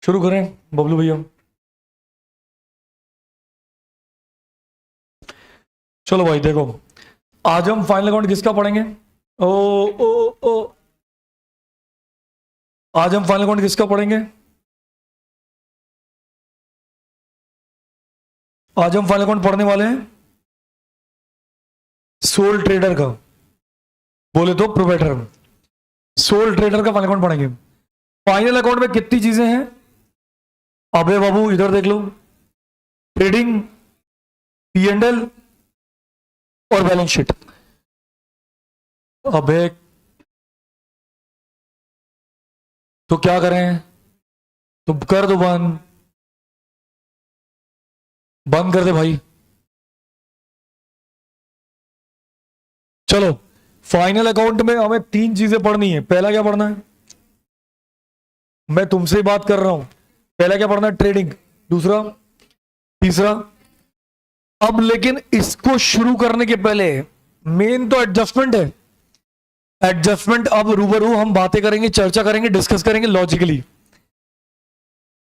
शुरू करें बबलू भैया। चलो भाई देखो, आज हम फाइनल अकाउंट किसका पढ़ेंगे? ओ ओ ओ आज हम फाइनल अकाउंट किसका पढ़ेंगे? आज हम फाइनल अकाउंट पढ़ने वाले हैं सोल ट्रेडर का, बोले तो प्रोप्राइटर। सोल ट्रेडर का फाइनल अकाउंट पढ़ेंगे। फाइनल अकाउंट में कितनी चीजें हैं? अबे बाबू इधर देख लो, ट्रेडिंग, P&L और बैलेंस शीट। अबे तो क्या करें? तो कर दो बंद, बंद कर दे भाई। चलो, फाइनल अकाउंट में हमें 3 चीजें पढ़नी है। पहला क्या पढ़ना है? मैं तुमसे ही बात कर रहा हूं। पहला क्या पढ़ना है? ट्रेडिंग। दूसरा, तीसरा। अब लेकिन इसको शुरू करने के पहले मेन तो एडजस्टमेंट है। एडजस्टमेंट अब रूबरू हम बातें करेंगे, चर्चा करेंगे, डिस्कस करेंगे लॉजिकली।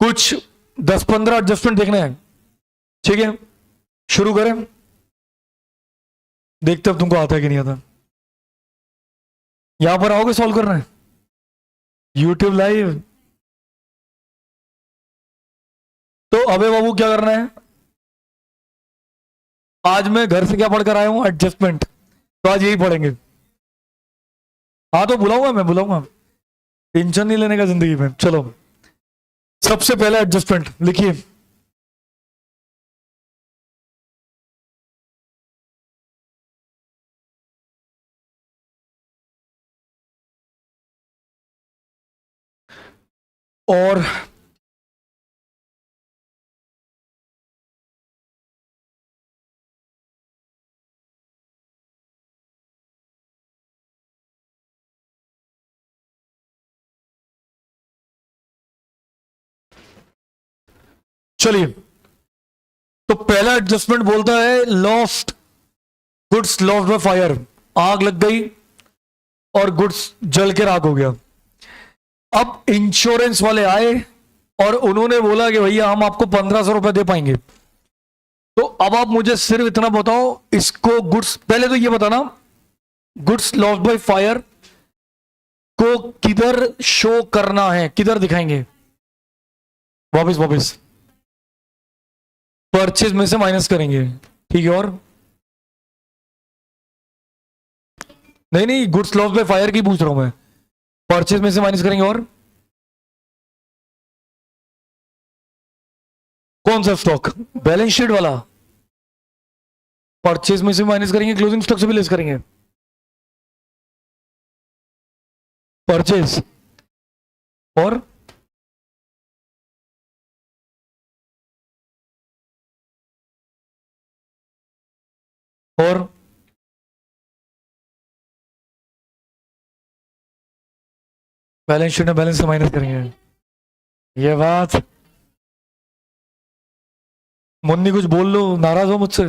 कुछ 10-15 एडजस्टमेंट देखने हैं, ठीक है? शुरू करें, देखते अब तुमको आता है कि नहीं आता। यहां पर आओगे सॉल्व करना है यूट्यूब लाइव। तो अबे बाबू क्या करना है? आज मैं घर से क्या पढ़कर आया हूं? एडजस्टमेंट। तो आज यही पढ़ेंगे। हाँ तो बुलाऊंगा, मैं बुलाऊंगा, टेंशन नहीं लेने का जिंदगी में। चलो, सबसे पहला एडजस्टमेंट लिखिए। और चलिए, तो पहला एडजस्टमेंट बोलता है lost goods lost by fire. आग लग गई और गुड्स जल के राख हो गया। अब इंश्योरेंस वाले आए और उन्होंने बोला कि भैया हम आपको 1500 रुपए दे पाएंगे। तो अब आप मुझे सिर्फ इतना बताओ, इसको गुड्स, पहले तो ये बताना गुड्स लॉस्ट बाय फायर को किधर शो करना है, किधर दिखाएंगे? वापस वापस परचेज में से माइनस करेंगे, ठीक है? और नहीं नहीं, गुड्स लॉस्ट बाय फायर की पूछ रहा हूं मैं। परचेज में से माइनस करेंगे और कौन सा स्टॉक? बैलेंस शीट वाला। परचेज में से माइनस करेंगे, क्लोजिंग स्टॉक से भी लेस करेंगे। परचेज और बैलेंस शीट में बैलेंस से माइनस करेंगे। ये बात, मुन्नी कुछ बोल लो, नाराज हो मुझसे?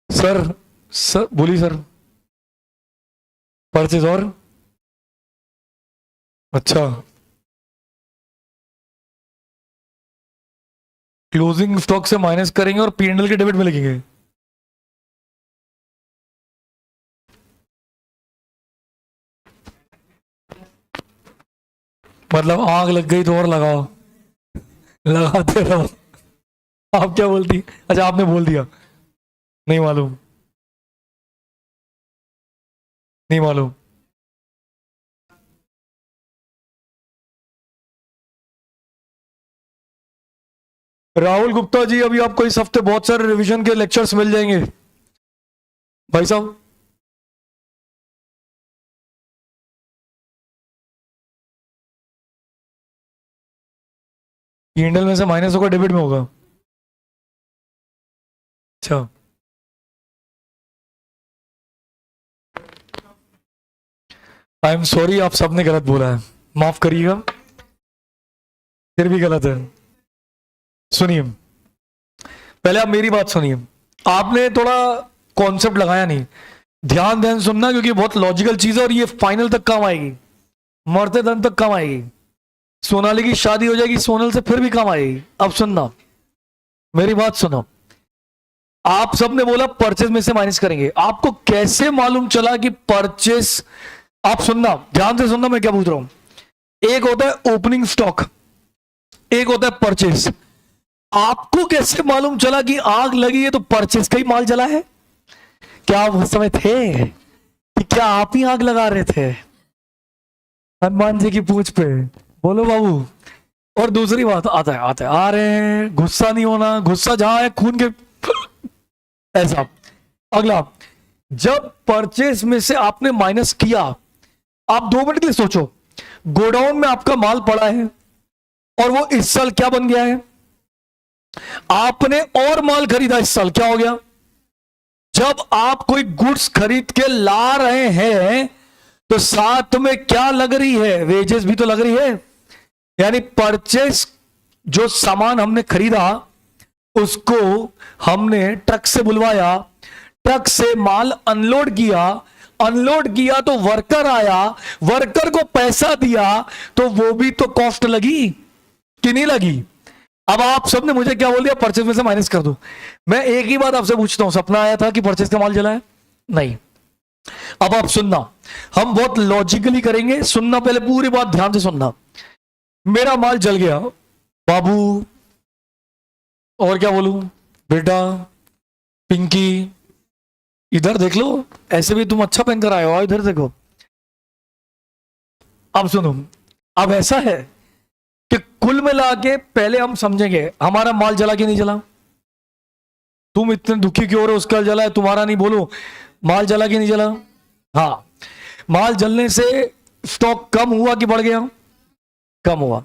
सर, सर बोली सर। परचेज और अच्छा, क्लोजिंग स्टॉक से माइनस करेंगे और P&L के डेबिट में लिखेंगे। मतलब आग लग गई तो और लगाओ, लगाते रहो। आप क्या बोलती? अच्छा आपने बोल दिया, नहीं मालूम, नहीं मालूम। राहुल गुप्ता जी, अभी आपको इस हफ्ते बहुत सारे रिवीजन के लेक्चर्स मिल जाएंगे भाई साहब। P&L में से माइनस होगा, डेबिट में होगा। अच्छा, आई एम सॉरी, आप सबने गलत बोला है, माफ करिएगा, फिर भी गलत है। सुनिए, पहले आप मेरी बात सुनिए। आपने थोड़ा कॉन्सेप्ट लगाया नहीं, ध्यान ध्यान सुनना, क्योंकि बहुत लॉजिकल चीज है और ये फाइनल तक काम आएगी, मरते दम तक काम आएगी। सोनाली की शादी हो जाएगी, सोनल से फिर भी कम आएगी। अब सुनना, मेरी बात सुनो। आप सबने बोला परचेज में से माइनस करेंगे, आपको कैसे मालूम चला कि परचेज? आप सुनना, ध्यान से सुनना मैं क्या पूछ रहा हूं। एक होता है ओपनिंग स्टॉक, एक होता है परचेज। आपको कैसे मालूम चला कि आग लगी है तो परचेज का ही माल जला है? क्या आप उस समय थे कि क्या आप ही आग लगा रहे थे हनुमान जी की पूंछ पे? बोलो बाबू। और दूसरी बात, आता है आ रहे हैं, गुस्सा नहीं होना, गुस्सा जहां है खून के ऐसा। अगला, जब परचेज में से आपने माइनस किया, आप 2 मिनट के लिए सोचो, गोडाउन में आपका माल पड़ा है और वो इस साल क्या बन गया है? आपने और माल खरीदा इस साल, क्या हो गया? जब आप कोई गुड्स खरीद के ला रहे हैं तो साथ में क्या लग रही है? वेजेस भी तो लग रही है। यानी परचेस, जो सामान हमने खरीदा उसको हमने ट्रक से बुलवाया, ट्रक से माल अनलोड किया तो वर्कर आया, वर्कर को पैसा दिया, तो वो भी तो कॉस्ट लगी कि नहीं लगी? अब आप सबने मुझे क्या बोल दिया? परचेज में से माइनस कर दो। मैं एक ही बात आपसे पूछता हूं, सपना आया था कि परचेज का माल जला है? नहीं। अब आप सुनना, हम बहुत लॉजिकली करेंगे, सुनना, पहले पूरी बात ध्यान से सुनना। मेरा माल जल गया बाबू, और क्या बोलूं बेटा, पिंकी, इधर देख लो, ऐसे भी तुम अच्छा पहनकर आए हो, इधर देखो। अब सुनो, अब ऐसा है कि कुल मिला के पहले हम समझेंगे हमारा माल जला कि नहीं जला। तुम इतने दुखी क्यों हो रहे हो? उसका जला है, तुम्हारा नहीं, बोलो माल जला कि नहीं जला? हाँ, माल जलने से स्टॉक कम हुआ कि बढ़ गया? कम हुआ।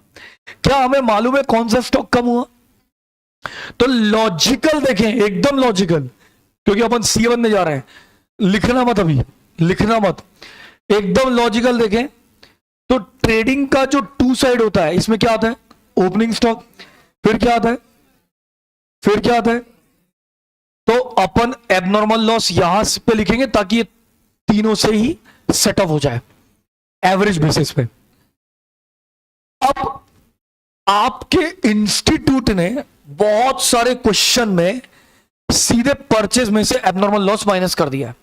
क्या हमें मालूम है कौन सा स्टॉक कम हुआ? तो लॉजिकल देखें, एकदम लॉजिकल, क्योंकि अपन C1 में जा रहे हैं, लिखना मत, अभी लिखना मत, एकदम लॉजिकल देखें। तो ट्रेडिंग का जो 2 साइड होता है, इसमें क्या आता है? ओपनिंग स्टॉक, फिर क्या आता है? फिर क्या आता है? तो अपन एबनॉर्मल लॉस यहां पे लिखेंगे ताकि ये तीनों से ही सेटअप हो जाए एवरेज बेसिस पे। अब आपके इंस्टीट्यूट ने बहुत सारे क्वेश्चन में सीधे परचेज में से एबनॉर्मल लॉस माइनस कर दिया है।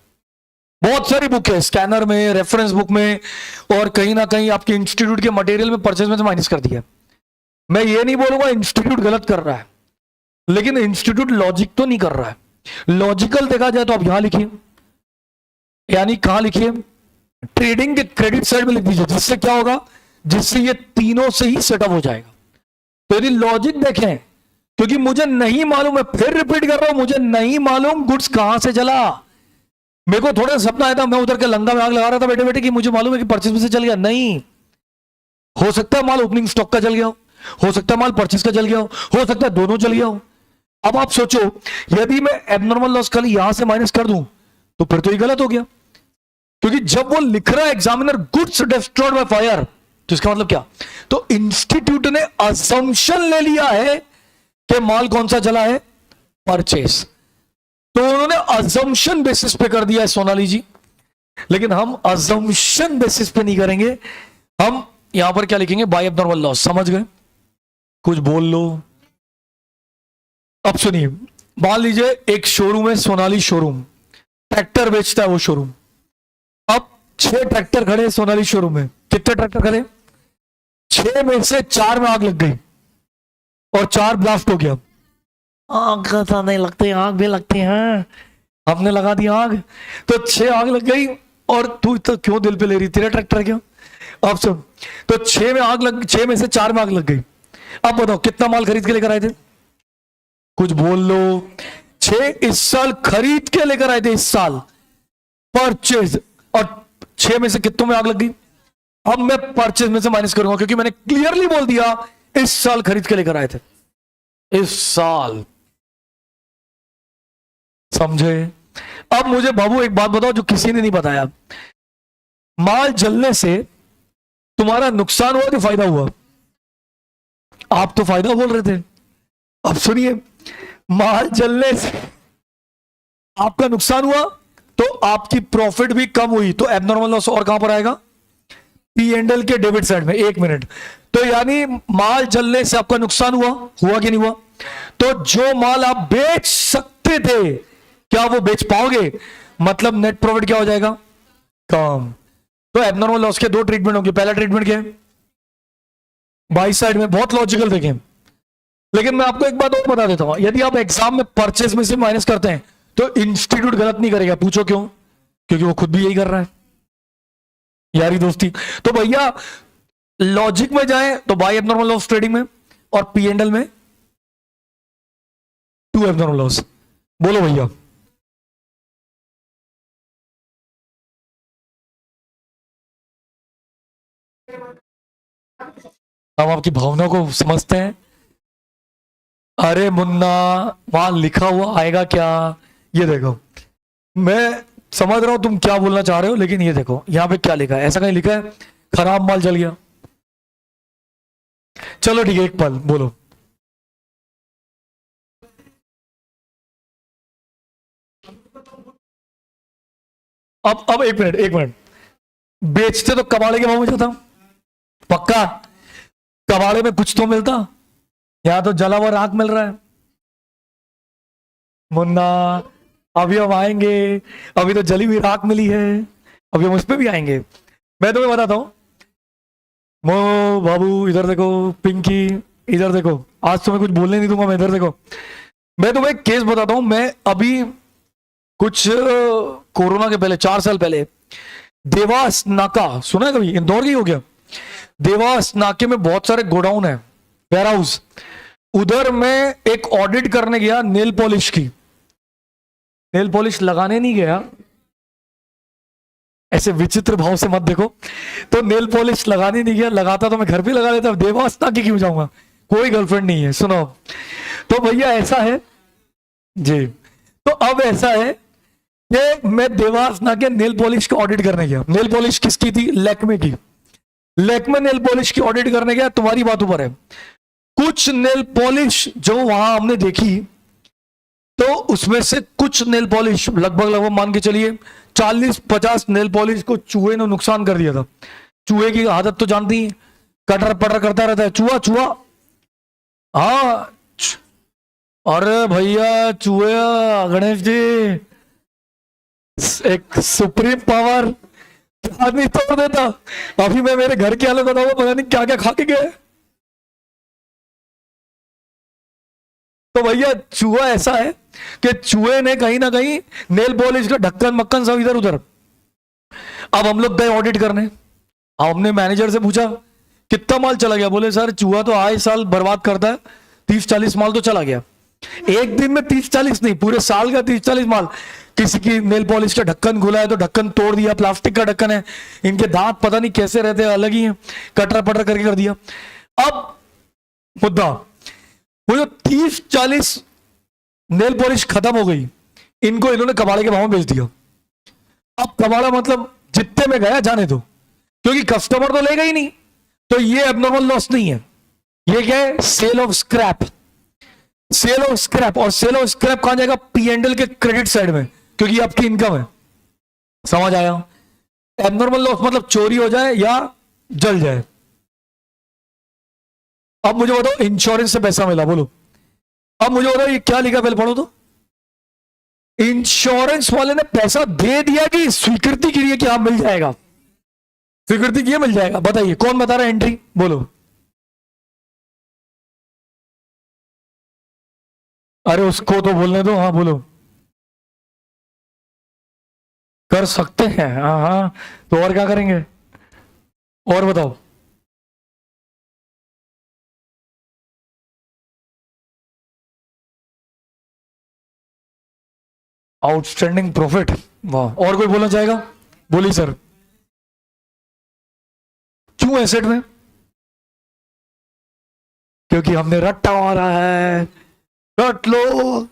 बहुत सारी बुक है, स्कैनर में, रेफरेंस बुक में, और कहीं ना कहीं आपके इंस्टीट्यूट के मटेरियल में परचेज में से माइनस कर दिया। मैं ये नहीं बोलूंगा इंस्टीट्यूट गलत कर रहा है, लेकिन इंस्टीट्यूट लॉजिक तो नहीं कर रहा है। लॉजिकल देखा जाए तो आप यहां लिखिए, यानी कहां लिखिए? ट्रेडिंग के क्रेडिट साइड में लिख दीजिए, जिससे क्या होगा? जिससे ये तीनों से ही सेटअप हो जाएगा। तो यदि लॉजिक देखें, क्योंकि मुझे नहीं मालूम, मैं फिर रिपीट कर रहा हूं, मुझे नहीं मालूम गुड्स कहां से जला। मेरे को थोड़ा सपना आया था, मैं उधर के लंगा में आग लगा रहा था बैठे बैठे कि मुझे मालूम है कि परचेज में से जल गया। नहीं, हो सकता है माल ओपनिंग स्टॉक का जल गया हो सकता है माल परचेज का जल गया हो सकता है दोनों जल गया हो। अब आप सोचो, यदि मैं एबनॉर्मल लॉस खाली यहां से माइनस कर दूं तो फिर तो ये गलत हो गया, क्योंकि जब वो लिख रहा है examiner goods destroyed by fire, तो इसका मतलब क्या? तो इंस्टीट्यूट ने असम्पशन ले लिया है कि माल कौन सा जला है? परचेस। तो उन्होंने असम्पशन बेसिस पे कर दिया है सोनाली जी, लेकिन हम असम्पशन बेसिस पे नहीं करेंगे। हम यहां पर क्या लिखेंगे? By abnormal loss. समझ गए? कुछ बोल लो। अब सुनिए, मान लीजिए एक शोरूम है, सोनाली शोरूम, ट्रैक्टर बेचता है वो शोरूम। अब 6 ट्रैक्टर खड़े हैं सोनाली शोरूम में। कितने ट्रैक्टर खड़े? 6 में से 4 में आग लग गई और 4 ब्लास्ट हो गया। आग तो नहीं लगती, आग भी लगती है, हमने लगा दी आग, तो 6 आग लग गई। और तू तो क्यों दिल पे ले रही? तेरा ट्रैक्टर क्यों? अब सुन, तो 6 में आग लग, 6 में से 4 में आग लग गई। अब बताओ कितना माल खरीद के लेकर आए थे? कुछ बोल लो। 6 इस साल खरीद के लेकर आए थे, इस साल परचेज, और 6 में से कितनों में आग लग गई? अब मैं परचेज में से माइनस करूंगा, क्योंकि मैंने क्लियरली बोल दिया इस साल खरीद के लेकर आए थे, इस साल। समझे? अब मुझे बाबू एक बात बताओ जो किसी ने नहीं बताया, माल जलने से तुम्हारा नुकसान हुआ कि फायदा हुआ? आप तो फायदा बोल रहे थे। अब सुनिए, माल जलने से आपका नुकसान हुआ तो आपकी प्रॉफिट भी कम हुई, तो एबनॉर्मल लॉस और कहां पर आएगा? पी एंड एल के डेबिट साइड में, 1 मिनट। तो यानी माल जलने से आपका नुकसान हुआ, हुआ कि नहीं हुआ? तो जो माल आप बेच सकते थे, क्या वो बेच पाओगे? मतलब नेट प्रॉफिट क्या हो जाएगा? कम। तो एबनॉर्मल लॉस के दो ट्रीटमेंट होंगे। पहला ट्रीटमेंट क्या है? बाई साइड में, बहुत लॉजिकल देखें। लेकिन मैं आपको एक बात और बता देता हूं, यदि आप एग्जाम में परचेज में से माइनस करते हैं तो इंस्टीट्यूट गलत नहीं करेगा। पूछो क्यों? क्योंकि वो खुद भी यही कर रहा है, यारी दोस्ती। तो भैया लॉजिक में जाए तो बाई एबनॉर्मल लॉस ट्रेडिंग में, और पी एंड एल में टू एबनॉर्मल लॉस। बोलो भैया। हम आपकी भावनाओं को समझते हैं। अरे मुन्ना, वहां लिखा हुआ आएगा क्या? ये देखो, मैं समझ रहा हूं तुम क्या बोलना चाह रहे हो, लेकिन ये देखो यहां पे क्या लिखा है। ऐसा कहीं लिखा है खराब माल जल गया? चलो ठीक है, एक पल बोलो। अब एक मिनट, एक मिनट। बेचते तो कबाड़े के भाव में जाता, पक्का। कबाड़े में कुछ तो मिलता, यहां तो जला हुआ राख मिल रहा है। मुन्ना, अभी हम आएंगे, अभी तो जली हुई राख मिली है, अभी हम उस पर भी आएंगे। मैं तुम्हें बताता हूं, मो बाबू इधर देखो, पिंकी इधर देखो, आज तुम्हें कुछ बोलने नहीं दूंगा मैं, इधर देखो। मैं तुम्हें एक केस बताता हूं। मैं अभी कुछ कोरोना के पहले, 4 साल पहले, देवास नाका सुना है कभी? इंदौर की हो गया। देवास नाके में बहुत सारे गोडाउन है, वेयर हाउस। उधर मैं एक ऑडिट करने गया नेल पॉलिश की। नेल पॉलिश लगाने नहीं गया, ऐसे विचित्र भाव से मत देखो। तो नेल पॉलिश लगाने नहीं गया, लगाता तो मैं घर पे लगा लेता। देवास नाके क्यों जाऊंगा? कोई गर्लफ्रेंड नहीं है, सुनो। तो भैया ऐसा है जी, तो अब ऐसा है कि मैं देवास नाके नेल पॉलिश का ऑडिट करने गया। नेल पॉलिश किसकी थी? लैक्मे की। लैक्मे नेल पॉलिश की ऑडिट करने गया। तुम्हारी बात ऊपर है। कुछ नेल पॉलिश जो वहां हमने देखी, तो उसमें से कुछ नेल पॉलिश, लगभग लगभग मान के चलिए 40-50 नेल पॉलिश को चूहे ने नुकसान कर दिया था। चूहे की आदत तो जानती है, कटर पटर करता रहता है, चूहा चूहा। हाँ, अरे भैया चूहे, गणेश जी, एक सुप्रीम पावर, आदमी तोड़ देता। अभी मैं मेरे घर की हालत बताऊंगा, पता नहीं क्या क्या खा के गए। तो भैया चूहा ऐसा है कि चूहे ने कहीं ना कहीं नेल पॉलिश का ढक्कन मक्कन सब इधर उधर। अब हम लोग गए ऑडिट करने। अब हमने मैनेजर से पूछा कितना माल चला गया? बोले सर चूहा तो आए साल बर्बाद करता है, 30-40 माल तो चला गया। एक दिन में 30-40 नहीं, पूरे साल का 30-40 माल। किसी की नेल पॉलिश का ढक्कन खुला है तो ढक्कन तोड़ दिया, प्लास्टिक का ढक्कन है, इनके दांत पता नहीं कैसे रहते हैं, अलग ही है, कटर पटर करके कर दिया। अब मुद्दा, वो जो 30-40 नेल पॉलिश खत्म हो गई, इनको इन्होंने कबाड़े के भाव में बेच दिया। अब कबाड़ा मतलब जितने में गया जाने दो, क्योंकि कस्टमर तो लेगा ही नहीं। तो ये एबनॉर्मल लॉस नहीं है, ये क्या है? Sale of scrap. Sale of scrap, और सेल ऑफ स्क्रैप कहां जाएगा? पी एंड एल के क्रेडिट साइड में, क्योंकि ये आपकी इनकम है। समझ आया? एबनॉर्मल लॉस मतलब चोरी हो जाए या जल जाए। अब मुझे बताओ, इंश्योरेंस से पैसा मिला, बोलो। अब मुझे बताओ ये क्या लिखा, पहले पढ़ो तो। इंश्योरेंस वाले ने पैसा दे दिया कि स्वीकृति की कि हाँ मिल जाएगा? स्वीकृति की मिल जाएगा। बताइए कौन बता रहा है एंट्री? बोलो। अरे उसको तो बोलने दो, हाँ बोलो। कर सकते हैं, हाँ हाँ, तो और क्या करेंगे? और बताओ। आउटस्टैंडिंग प्रॉफिट, वाह। और कोई बोलना चाहेगा? बोलिए सर। क्यों एसेट में? क्योंकि हमने रट्टा मारा है। रट लो।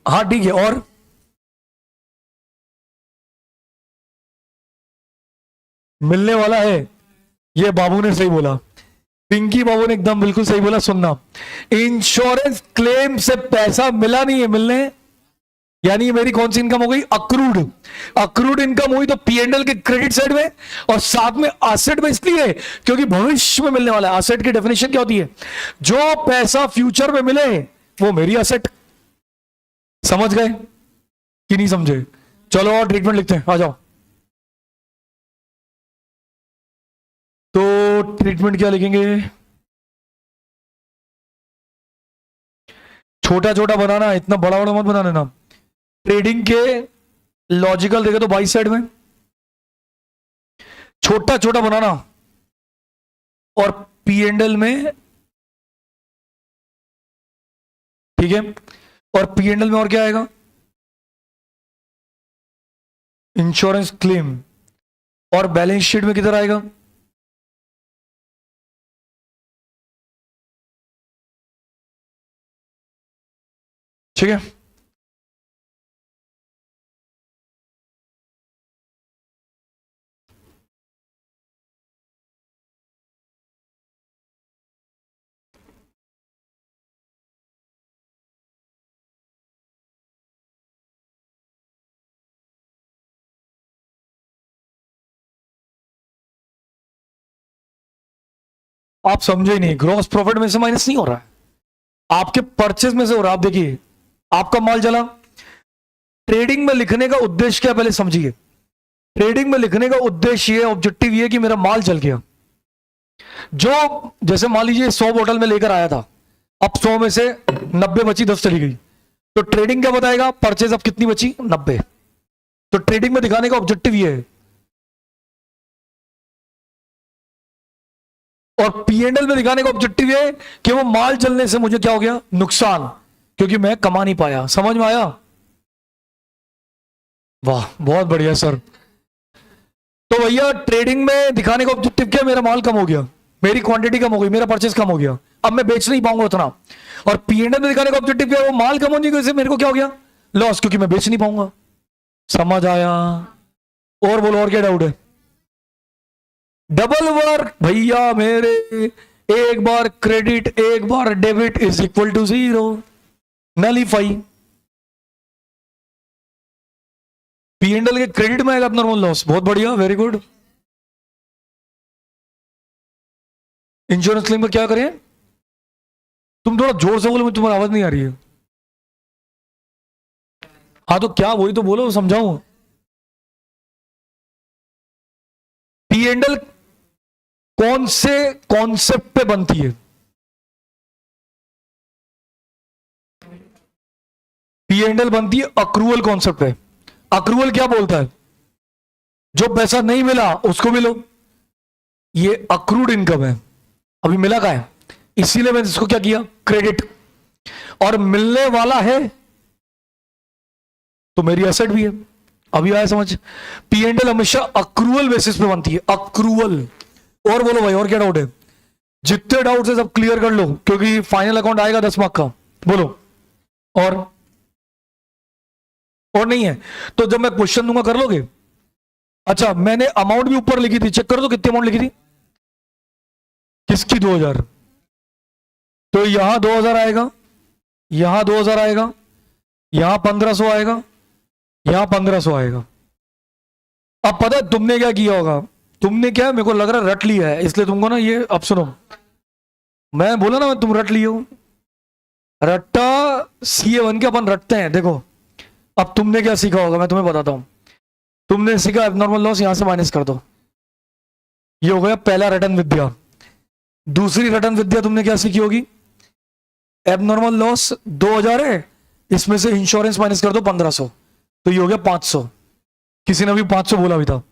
हाँ ठीक है, और मिलने वाला है, ये बाबू ने सही बोला, पिंकी बाबू ने एकदम बिल्कुल सही बोला। सुनना, इंश्योरेंस क्लेम से पैसा मिला नहीं है, मिलने यानी ये मेरी कौन सी इनकम हो गई? अक्रूड। अक्रूड इनकम हुई तो पीएनएल के क्रेडिट साइड में और साथ में एसेट में, इसलिए क्योंकि भविष्य में मिलने वाला। एसेट की डेफिनेशन क्या होती है? जो पैसा फ्यूचर में मिले वो मेरी एसेट। समझ गए कि नहीं समझे? चलो और ट्रीटमेंट लिखते हैं, आ जाओ। तो ट्रीटमेंट क्या लिखेंगे? छोटा छोटा बनाना, इतना बड़ा बड़ा मत बना देना। ट्रेडिंग के लॉजिकल देखे तो बाई साइड में छोटा छोटा बनाना, और पीएनएल में, ठीक है, और पीएनएल में और क्या आएगा? Insurance claim. और बैलेंस शीट में किधर आएगा? ठीक है, आप समझे ही नहीं। ग्रॉस प्रॉफिट में से माइनस नहीं हो रहा है, आपके परचेज में से हो रहा है। आप देखिए, आपका माल जला। ट्रेडिंग में लिखने का उद्देश्य क्या, पहले समझिए। ट्रेडिंग में लिखने का उद्देश्य ये, ऑब्जेक्टिव ये कि मेरा माल जल गया। जो जैसे मान लीजिए 100 बोतल में लेकर आया था, अब 100 में से 90 बची, 10 चली गई, तो ट्रेडिंग क्या बताएगा? परचेज अब कितनी बची? 90। तो ट्रेडिंग में दिखाने का ऑब्जेक्टिव ये है। और पीएनएल में दिखाने का ऑब्जेक्टिव ये है कि वो माल जलने से मुझे क्या हो गया? नुकसान, क्योंकि मैं कमा नहीं पाया। समझ में आया? वाह, बहुत बढ़िया सर। तो भैया ट्रेडिंग में दिखाने का ऑब्जेक्टिव क्या? मेरा माल कम हो गया, मेरी क्वांटिटी कम हो गई, मेरा परचेज कम हो गया, अब मैं बेच नहीं पाऊंगा उतना। और पीएनएल में दिखाने का ऑब्जेक्टिव क्या है? वो माल कम होने की वजह से मेरे को क्या हो गया? लॉस, क्योंकि मैं बेच नहीं पाऊंगा। समझ आया? और बोलो, और क्या डाउट है? डबल वर्क भैया मेरे। एक बार क्रेडिट एक बार debit is equal to 0। Nullify. PNL के क्रेडिट में आएगा एब्नॉर्मल लॉस। बहुत बढ़िया, वेरी गुड। इंश्योरेंस क्लेम में क्या करें? तुम थोड़ा जोर से बोलो, मुझे तुम्हारी आवाज नहीं आ रही है। हाँ तो क्या, वही तो बोलो, समझाऊं। पीएनएल कौन से कॉन्सेप्ट पे बनती है? पीएनएल बनती है अक्रूवल कॉन्सेप्ट पे। अक्रूवल क्या बोलता है? जो पैसा नहीं मिला उसको मिलो। ये अक्रूड इनकम है, अभी मिला का है, इसीलिए मैंने इसको क्या किया? क्रेडिट। और मिलने वाला है तो मेरी एसेट भी है। अभी आया समझ? पीएनएल हमेशा अक्रूवल बेसिस पे बनती है, अक्रूवल। और बोलो भाई, और क्या डाउट है? जितने डाउट है सब क्लियर कर लो, क्योंकि फाइनल अकाउंट आएगा 10 मार्क का। बोलो। और नहीं है तो जब मैं क्वेश्चन दूंगा कर लोगे? अच्छा, मैंने अमाउंट भी ऊपर लिखी थी, चेक कर दो कितनी अमाउंट लिखी थी। किसकी? 2000। तो यहां 2000 आएगा, यहां 2000 आएगा, यहां 1500 आएगा, यहां 1500 आएगा। अब पता है तुमने क्या किया होगा? तुमने क्या, मेरे को लग रहा है रट लिया है, इसलिए तुमको ना ये, अब सुनो, मैं बोला ना तुम रट लियो। रट्टा CA1 के अपन रटते हैं। देखो अब तुमने क्या सीखा होगा, मैं तुम्हें बताता हूं। तुमने सीखा एबनॉर्मल लॉस, यहां से माइनस कर दो। ये हो गया पहला रटन विद्या। दूसरी रटन विद्या तुमने क्या सीखी होगी? एबनॉर्मल लॉस 2000 है, इसमें से इंश्योरेंस माइनस कर दो 1500, तो ये हो गया 500। किसी ने भी 500 बोला भी था।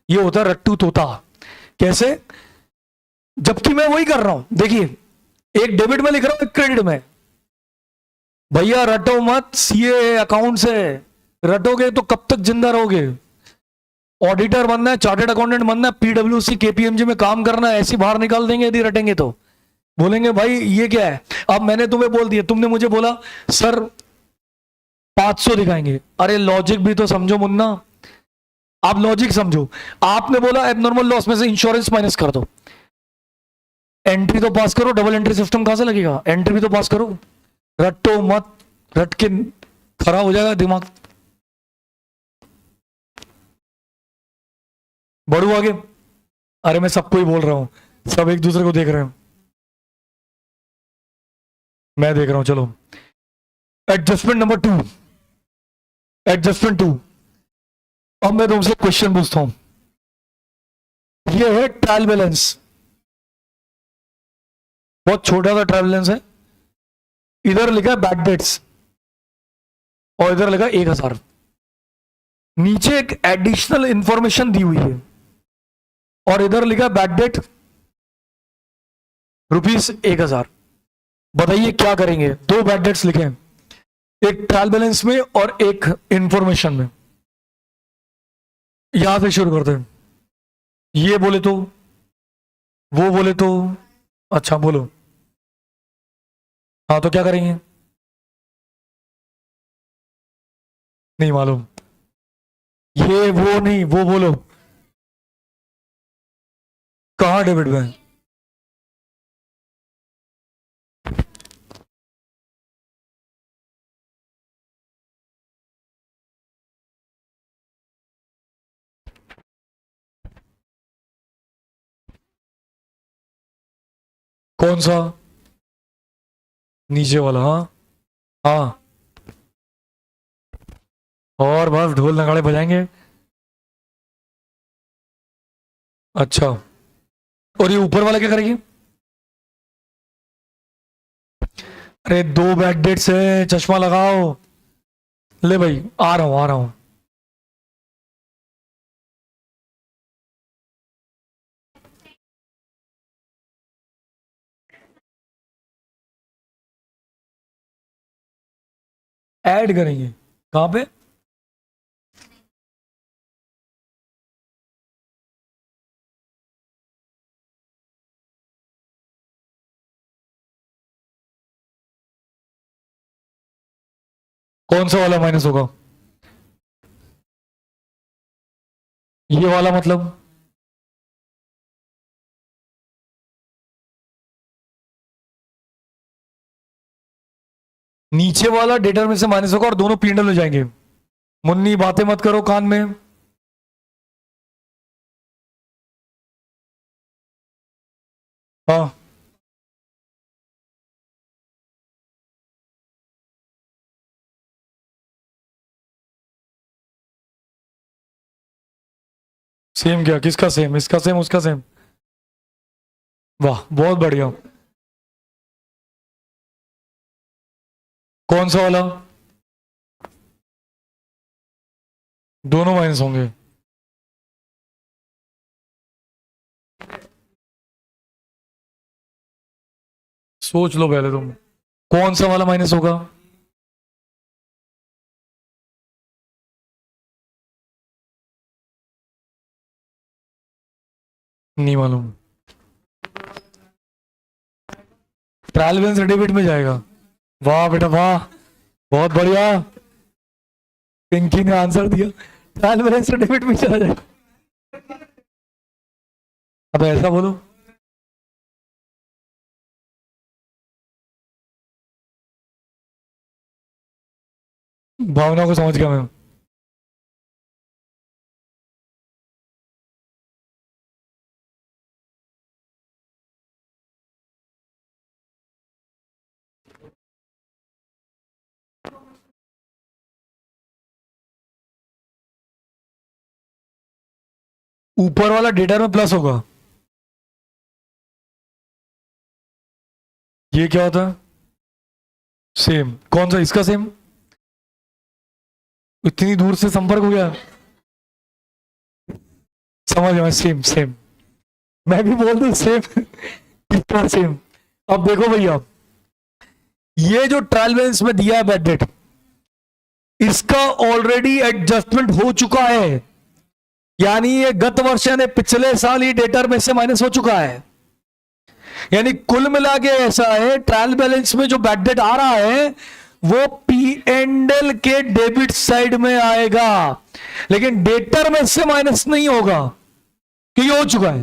ये होता है रट्टू तोता। कैसे? जबकि मैं वही कर रहा हूं। देखिए, एक डेबिट में लिख रहा हूं, एक क्रेडिट में। भैया रटो मत, सीए अकाउंट से रटोगे तो कब तक जिंदा रहोगे? ऑडिटर बनना है, चार्टेड अकाउंटेंट बनना है, पीडब्ल्यूसी केपीएमजी में काम करना है, ऐसी बाहर निकाल देंगे यदि रटेंगे तो। बोलेंगे भाई ये क्या है? अब मैंने तुम्हें बोल दिया, तुमने मुझे बोला सर 500 दिखाएंगे। अरे लॉजिक भी तो समझो मुन्ना, आप लॉजिक समझो। आपने बोला एबनॉर्मल लॉस में से इंश्योरेंस माइनस कर दो, एंट्री तो पास करो। डबल एंट्री सिस्टम कहां से लगेगा? एंट्री भी तो पास करो। रटो मत, रट के खराब हो जाएगा दिमाग। बढ़ू आगे। अरे मैं सबको ही बोल रहा हूं, सब एक दूसरे को देख रहे हैं, मैं देख रहा हूं। चलो एडजस्टमेंट नंबर 2, एडजस्टमेंट 2। अब मैं तुमसे क्वेश्चन पूछता हूं, ये है ट्रायल बैलेंस, बहुत छोटा सा ट्रायल बैलेंस है। इधर लिखा है बैड डेट्स और इधर लिखा 1000, नीचे एक एडिशनल इंफॉर्मेशन दी हुई है और इधर लिखा बैड डेट ₹1000। बताइए क्या करेंगे? दो बैड डेट्स लिखे हैं, एक ट्रायल बैलेंस में और एक इंफॉर्मेशन में। यहां से शुरू करते हैं। ये बोले तो, वो बोले तो, अच्छा बोलो। हाँ तो क्या करेंगे? नहीं मालूम। ये वो नहीं, वो बोलो कहां डेबिट में? कौन सा? नीचे वाला? हाँ हाँ। और बस ढोल नगाड़े बजाएंगे। अच्छा, और ये ऊपर वाला क्या करेगी? अरे दो बैड डेट्स है, चश्मा लगाओ। ले भाई, आ रहा हूं आ रहा हूं। ऐड करेंगे कहां पे? कौन सा वाला माइनस होगा? ये वाला मतलब? नीचे वाला डेटर में से माइनस होगा और दोनों पीएनएल हो जाएंगे। मुन्नी बातें मत करो कान में। हाँ सेम क्या? किसका सेम? इसका सेम उसका सेम? वाह बहुत बढ़िया। कौन सा वाला? दोनों माइनस होंगे। सोच लो पहले तुम, कौन सा वाला माइनस होगा? नहीं मालूम। ट्रायल बैलेंस डेबिट में जाएगा। वाह बेटा वाह, बहुत बढ़िया। पिंकी ने आंसर दिया, ट्रायल बैलेंस डेबिट में चला जाएगा। अब ऐसा बोलो। भावना को समझ गया मैं। ऊपर वाला डेटा में प्लस होगा। ये क्या होता है? सेम? कौन सा? इसका सेम? इतनी दूर से संपर्क हो गया। समझ गया, सेम सेम। मैं भी बोल दूं सेम। कितना सेम? अब देखो भैया, ये जो ट्रायल बैलेंस में दिया है बैड डेट, इसका ऑलरेडी एडजस्टमेंट हो चुका है। यानी ये गत वर्ष यानी पिछले साल ही डेटर में से माइनस हो चुका है। यानी कुल मिला के ऐसा है, ट्रायल बैलेंस में जो बैड डेट आ रहा है वो पी&एल के डेबिट साइड में आएगा, लेकिन डेटर में से माइनस नहीं होगा क्योंकि हो चुका है।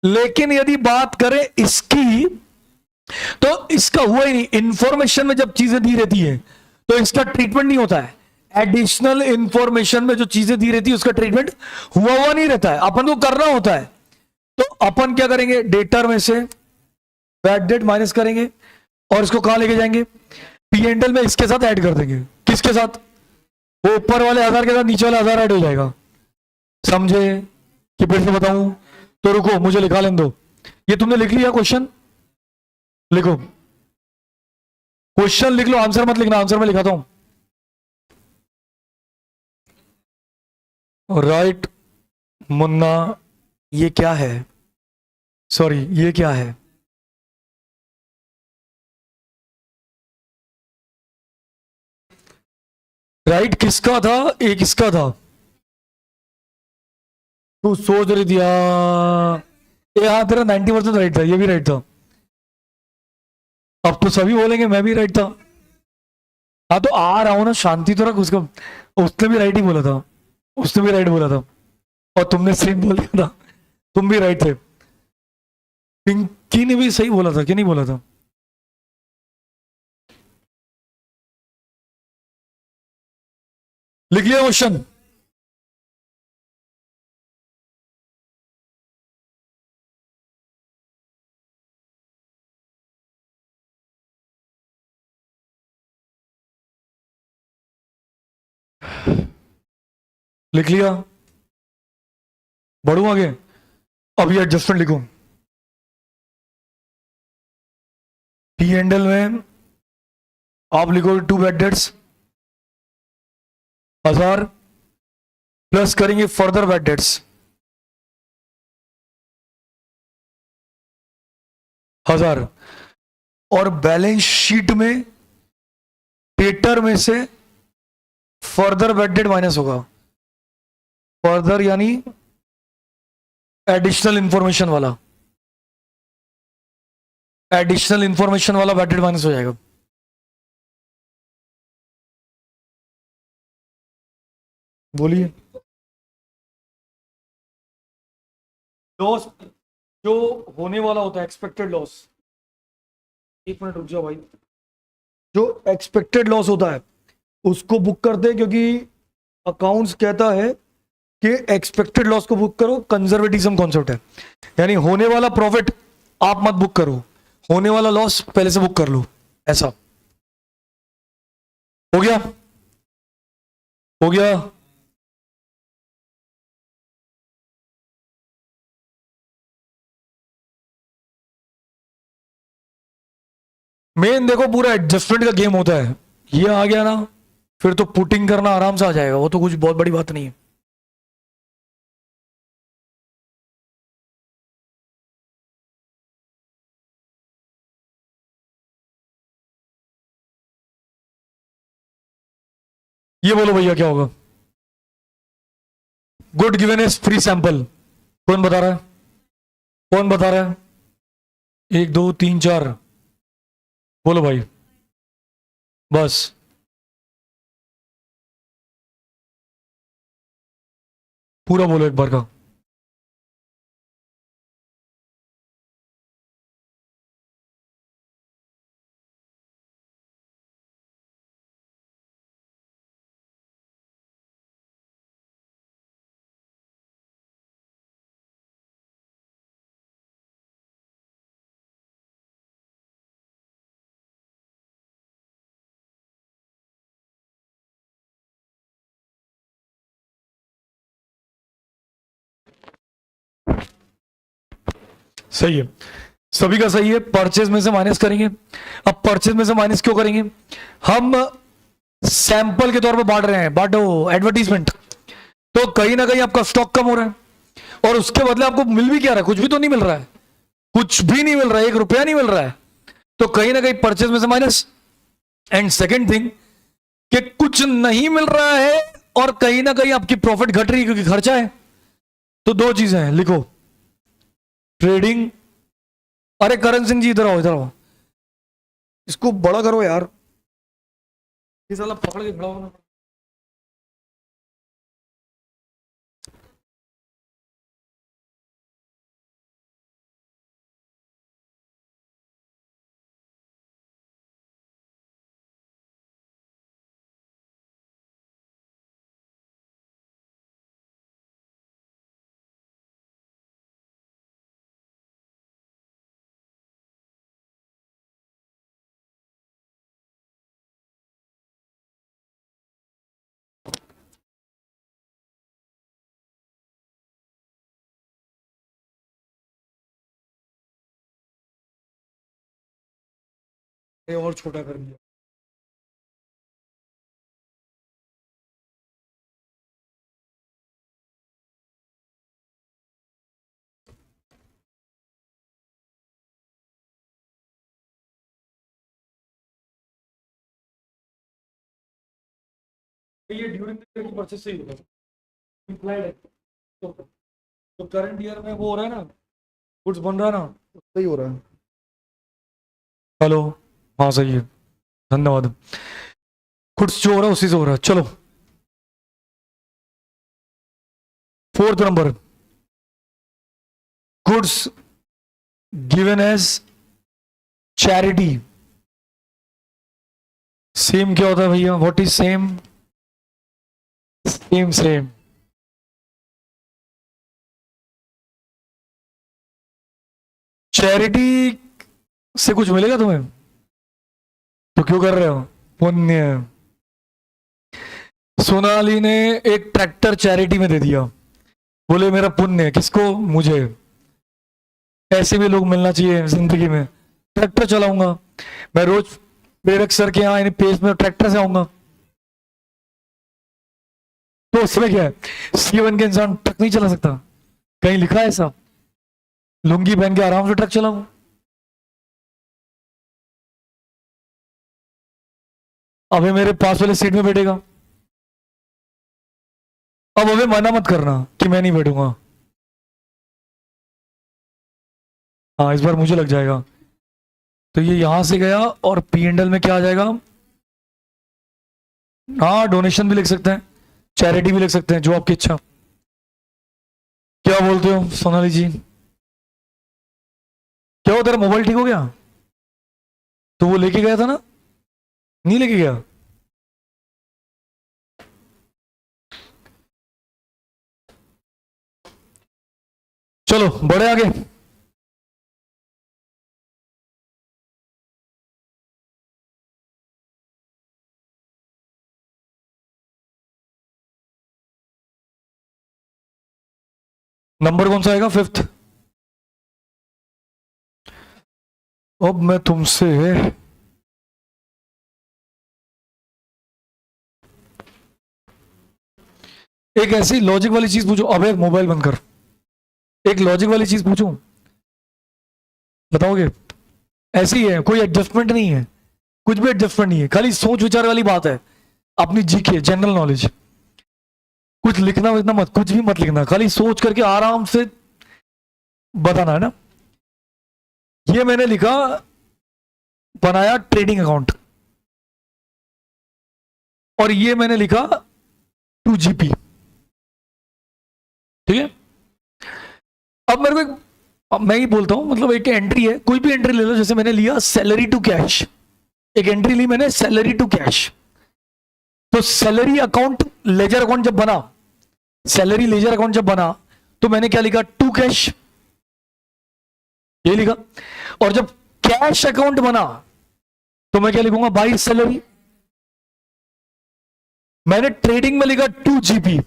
लेकिन यदि बात करें इसकी, तो इसका हुआ ही नहीं। इंफॉर्मेशन में जब चीजें दी रहती है तो इसका ट्रीटमेंट नहीं होता है। एडिशनल इंफॉर्मेशन में जो चीजें दी रहती है उसका ट्रीटमेंट हुआ हुआ नहीं रहता है, अपन को करना होता है। तो अपन क्या करेंगे, डेटर में से बैड डेट माइनस करेंगे और इसको कहां लेके जाएंगे, पीएनएल में इसके साथ ऐड कर देंगे। किसके साथ, वो ऊपर वाले आधार के साथ नीचे वाला आधार ऐड हो जाएगा। समझे कि फिर से बताऊं? तो रुको मुझे लिखा लेने दो। ये तुमने लिख लिया क्वेश्चन, लिखो क्वेश्चन लिख लो, आंसर मत लिखना, आंसर में लिखाता हूं। राइट मुन्ना, ये क्या है, सॉरी ये क्या है, राइट किसका था, एक किसका था, तू सोच रही थी ये, हाँ तेरा 90% राइट था, ये भी राइट था। अब तो सभी बोलेंगे मैं भी राइट था। हाँ तो आ रहा हूं ना, शांति तो रख उसका। उसने भी राइट ही बोला था, उसने भी राइट बोला था, और तुमने सेम बोल दिया था, तुम भी राइट थे। पिंकी ने भी सही बोला था कि नहीं बोला था? लिख लिया क्वेश्चन? लिख लिया? बढ़ू आगे? अब ये एडजस्टमेंट लिखो। पी एंडल में आप लिखो टू बैड डेट्स 1000 प्लस करेंगे फर्दर बैड डेट्स 1000, और बैलेंस शीट में डेटर में से फर्दर बैड डेट माइनस होगा। फर्दर यानी एडिशनल इंफॉर्मेशन वाला, एडिशनल इंफॉर्मेशन वाला बैड डेट माइनस हो जाएगा। बोलिए। लॉस जो होने वाला होता है, एक्सपेक्टेड लॉस, एक मिनट रुक जाओ भाई, जो एक्सपेक्टेड लॉस होता है उसको बुक करते हैं, क्योंकि अकाउंट्स कहता है कि एक्सपेक्टेड लॉस को बुक करो, कंजर्वेटिज्म कॉन्सेप्ट है। यानी होने वाला प्रॉफिट आप मत बुक करो, होने वाला लॉस पहले से बुक कर लो, ऐसा। हो गया? हो गया? मेन देखो पूरा एडजस्टमेंट का गेम होता है, ये आ गया ना, फिर तो पुटिंग करना आराम से आ जाएगा, वो तो कुछ बहुत बड़ी बात नहीं है। ये बोलो भैया क्या होगा? Good given is free sample, कौन बता रहा है, कौन बता रहा है? 1 2 3 4, बोलो भाई, बस। पूरा बोलो एक बार का। सही है, सभी का सही है। परचेज में से माइनस करेंगे। अब परचेज में से माइनस क्यों करेंगे, हम सैंपल के तौर पे बांट रहे हैं, बांटो एडवर्टीजमेंट, तो कहीं ना कहीं आपका स्टॉक कम हो रहा है, और उसके बदले आपको मिल भी क्या रहा है, कुछ भी तो नहीं मिल रहा है, कुछ भी नहीं मिल रहा है, 1 रुपया नहीं मिल रहा है, तो कहीं ना कहीं परचेज में से माइनस। एंड सेकेंड थिंग, कि कुछ नहीं मिल रहा है और कहीं ना कहीं आपकी प्रॉफिट घट रही है क्योंकि खर्चा है, तो दो चीजें हैं, लिखो ट्रेडिंग। अरे करण सिंह जी इधर आओ, इधर आओ, इसको बड़ा करो यार, ये साला पकड़ के खड़ा होना। ये और छोटा कर दिया। ये ड्यूरिंग द ईयर की प्रोसेस से ही होगा, इम्प्लाइड है। तो करंट ईयर में वो हो रहा है ना, गुड्स बन रहा है ना, सही हो रहा है। हेलो, हाँ सही है, धन्यवाद। गुड्स जो हो रहा है उसी से हो रहा है। चलो 4th number, goods given as charity. Same क्या होता है भैया? What is same? Same same. Charity से कुछ मिलेगा तुम्हें तो क्यों कर रहे हो? पुण्य। सोनाली ने एक ट्रैक्टर चैरिटी में दे दिया, बोले मेरा पुण्य है। किसको? मुझे। ऐसे भी लोग मिलना चाहिए जिंदगी में। ट्रैक्टर चलाऊंगा मैं रोज, प्रेरक सर के यहाँ पेज में ट्रैक्टर से आऊंगा, तो उसमें क्या है? C1 के इंसान ट्रक नहीं चला सकता? कहीं लिखा है ऐसा? लुंगी पहन के आराम से ट्रक चलाऊं। अबे मेरे पास वाले सीट में बैठेगा। अब अबे मना मत करना कि मैं नहीं बैठूंगा। हाँ इस बार मुझे लग जाएगा। तो ये यहां से गया और P&L में क्या आ जाएगा? हाँ डोनेशन भी लिख सकते हैं, चैरिटी भी लिख सकते हैं, जो आपकी इच्छा। क्या बोलते हो सोनाली जी? क्या हो, तेरा मोबाइल ठीक हो गया? तो वो लेके गया था ना, नहीं लेके गया? चलो बढ़े आगे। नंबर कौन सा आएगा? 5th। अब मैं तुमसे एक ऐसी लॉजिक वाली चीज पूछूं। अबे मोबाइल बंद कर। एक लॉजिक वाली चीज पूछूं, बताओगे? ऐसी है, कोई एडजस्टमेंट नहीं है, कुछ भी एडजस्टमेंट नहीं है, खाली सोच विचार वाली बात है। अपनी जीके जनरल नॉलेज, कुछ लिखना विखना मत, कुछ भी मत लिखना, खाली सोच करके आराम से बताना है ना। ये मैंने लिखा, बनाया ट्रेडिंग अकाउंट, और ये मैंने लिखा 2GP। ठीक है, अब मेरे को अब मैं ही बोलता हूं, मतलब एक एंट्री है, कोई भी एंट्री ले लो। जैसे मैंने लिया सैलरी टू कैश, एक एंट्री ली मैंने सैलरी टू कैश। तो सैलरी अकाउंट लेजर अकाउंट जब बना, सैलरी लेजर अकाउंट जब बना, तो मैंने क्या लिखा? टू कैश, ये लिखा। और जब कैश अकाउंट बना तो मैं क्या लिखूंगा? By salary. मैंने ट्रेडिंग में लिखा 2GP।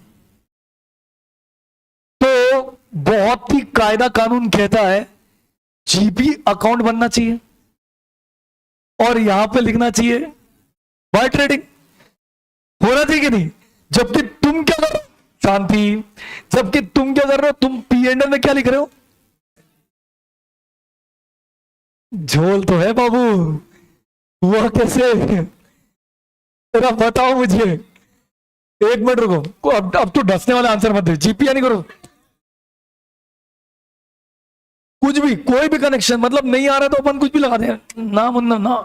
तो बहुत ही कायदा कानून कहता है जीपी अकाउंट बनना चाहिए, और यहां पे लिखना चाहिए बाय ट्रेडिंग। होना चाहिए कि नहीं? जबकि तुम क्या कर रहे हो? शांति। जबकि तुम क्या कर रहे हो? तुम P&L में क्या लिख रहे हो? झोल तो है बाबू, वह कैसे? तेरा बताओ मुझे। एक मिनट रुको, अब तो डसने वाला आंसर मत दे। जीपी या नहीं करो, कुछ भी, कोई भी कनेक्शन, मतलब नहीं आ रहा तो अपन कुछ भी लगा दे ना, मतलब ना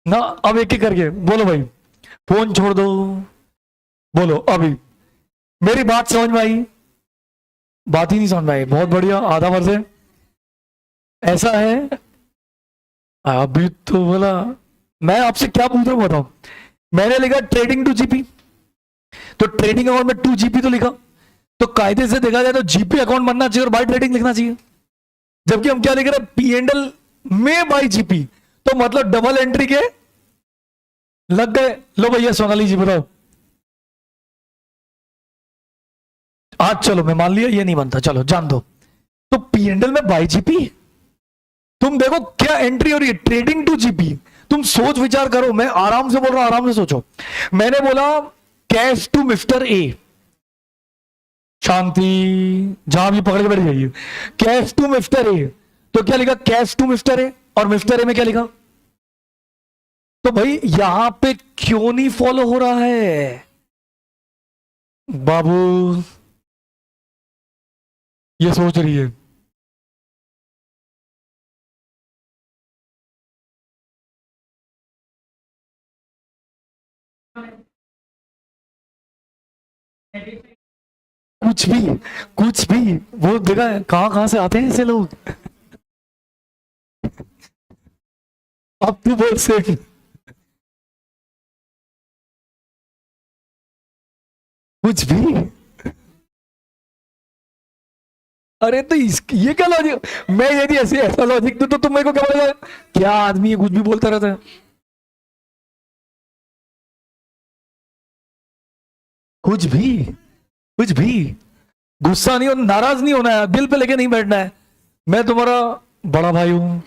ना। अब एक एक करके बोलो भाई, फोन छोड़ दो, बोलो अभी। मेरी बात समझ में आई? बात ही नहीं समझ में आई? बहुत बढ़िया, आधा वर्ष है। ऐसा है, अभी तो बोला। मैं आपसे क्या पूछ रहा हूं बताओ? मैंने लिखा ट्रेडिंग 2GP, तो ट्रेडिंग अकाउंट में 2GP तो लिखा, तो कायदे से देखा जाए तो जीपी अकाउंट बनना चाहिए और बाय ट्रेडिंग लिखना चाहिए। जबकि हम क्या लिख रहे हैं? P&L में बाय जीपी, तो मतलब डबल एंट्री के लग गए। लो भैया सोनाली जी बताओ। आज चलो मैं मान लिया ये नहीं बनता, चलो जान दो। तो P&L में बाय जीपी, तुम देखो क्या एंट्री हो रही है? ट्रेडिंग 2GP, तुम सोच विचार करो, मैं आराम से बोल रहा हूं, आराम से सोचो। मैंने बोला कैश टू मिस्टर ए, शांति, जहां भी पकड़ के बैठ जाइए। कैश टू मिस्टर ए, तो क्या लिखा? कैश टू मिस्टर ए, और मिस्टर ए में क्या लिखा? तो भाई यहां पे क्यों नहीं फॉलो हो रहा है बाबू? ये सोच रही है। कुछ भी, कुछ भी, वो देखा कहां कहां से आते हैं ऐसे लोग। अब तू बोल से, कुछ भी। अरे तो ये क्या लॉजिक? मैं यदि ऐसे ऐसा लॉजिक तो तुम मेरे को क्या बोलेगा? क्या आदमी है, कुछ भी बोलता रहता है। कुछ भी, कुछ भी। गुस्सा नहीं होना, नाराज नहीं होना है, दिल पे लेके नहीं बैठना है। मैं तुम्हारा बड़ा भाई हूं,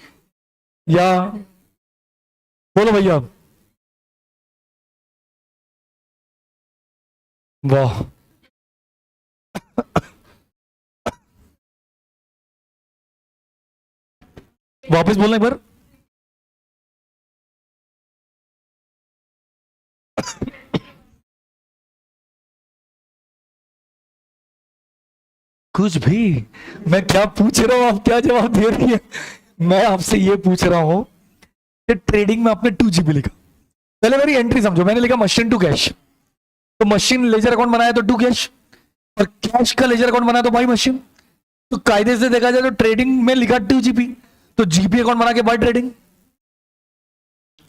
या बोलो भैया। वाह, वापस बोलना एक बार। कुछ भी। मैं क्या पूछ रहा हूं, आप क्या जवाब दे रही है? मैं आपसे ये पूछ रहा हूं कि ट्रेडिंग में आपने 2 GB लिखा, पहले मेरी एंट्री समझो। मैंने लिखा मशीन टू कैश, तो मशीन लेजर अकाउंट बनाया तो टू कैश, और कैश का लेजर अकाउंट बनाया तो बाई मशीन। तो कायदे से देखा जाए तो ट्रेडिंग में लिखा 2 GB, तो जीपी अकाउंट बना के बाय ट्रेडिंग।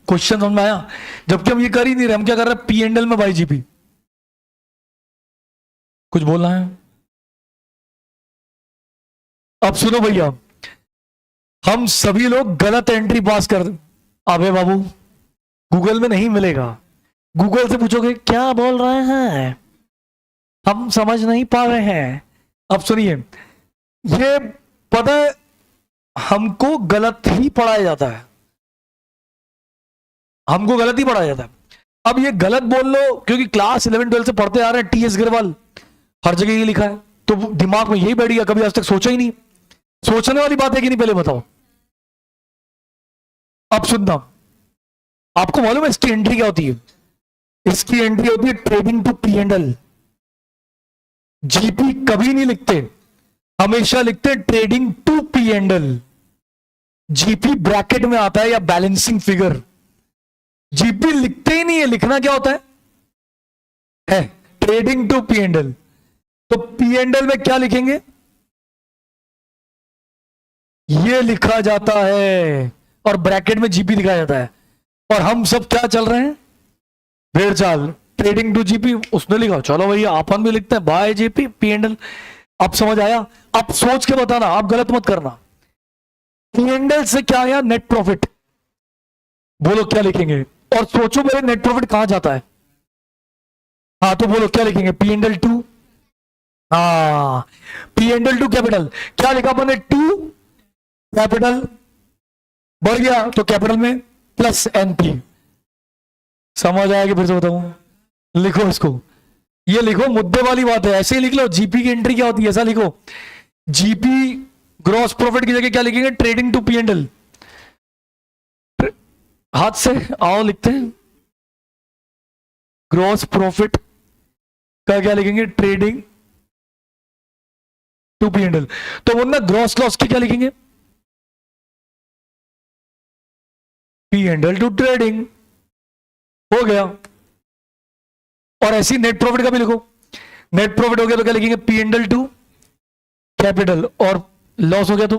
क्वेश्चन समझ में आया? जबकि हम ये कर ही नहीं रहे, हम क्या कर रहे हैं? पी एंड एल में बाई जीपी। कुछ बोलना है? अब सुनो भैया, हम सभी लोग गलत एंट्री पास कर, अबे बाबू गूगल में नहीं मिलेगा। गूगल से पूछोगे क्या बोल रहे हैं, हम समझ नहीं पा रहे हैं। अब सुनिए, ये पता है हमको गलत ही पढ़ाया जाता है, हमको गलत ही पढ़ाया जाता है। अब ये गलत बोल लो, क्योंकि क्लास 11-12 से पढ़ते आ रहे हैं, टीएस अग्रवाल हर जगह ये लिखा है, तो दिमाग में यही बैठ गया, कभी आज तक सोचा ही नहीं। सोचने वाली बात है कि नहीं, पहले बताओ। अब सुनना, आपको मालूम है इसकी एंट्री क्या होती है? इसकी एंट्री होती है trading to P and L. GP कभी नहीं लिखते, हमेशा लिखते trading to P and L. GP bracket में आता है या बैलेंसिंग फिगर, जीपी लिखते ही नहीं है। लिखना क्या होता है trading to P and L. तो पी एंड एल में क्या लिखेंगे? ये लिखा जाता है, और ब्रैकेट में जीपी लिखा जाता है। और हम सब क्या चल रहे हैं? भेड़ चाल, ट्रेडिंग टू जीपी उसने लिखा, चलो भैया अपन भी लिखते हैं bye GP P and L. अब समझ आया? अब सोच के बताना, आप गलत मत करना। पी एंड एल से क्या आया? Net profit. बोलो क्या लिखेंगे? और सोचो मेरे नेट प्रॉफिट कहां जाता है। हाँ तो बोलो क्या लिखेंगे? पी एंड एल टू, हाँ P and L to capital. क्या लिखा अपन ने? टू कैपिटल, बढ़ गया तो कैपिटल में प्लस एनपी। समझ आया कि फिर से बताऊं? लिखो इसको, ये लिखो, मुद्दे वाली बात है, ऐसे ही लिख लो। जीपी की एंट्री क्या होती है, ऐसा लिखो। जीपी ग्रॉस प्रॉफिट की जगह क्या लिखेंगे? Trading to P and L. हाथ से आओ लिखते हैं, ग्रॉस प्रॉफिट का क्या लिखेंगे? Trading to P and L. तो वो ना ग्रॉस लॉस की क्या लिखेंगे? P and L to trading. हो गया। और ऐसी नेट प्रॉफिट का भी लिखो, नेट प्रॉफिट हो गया तो क्या लिखेंगे? P and L to capital. और लॉस हो गया तो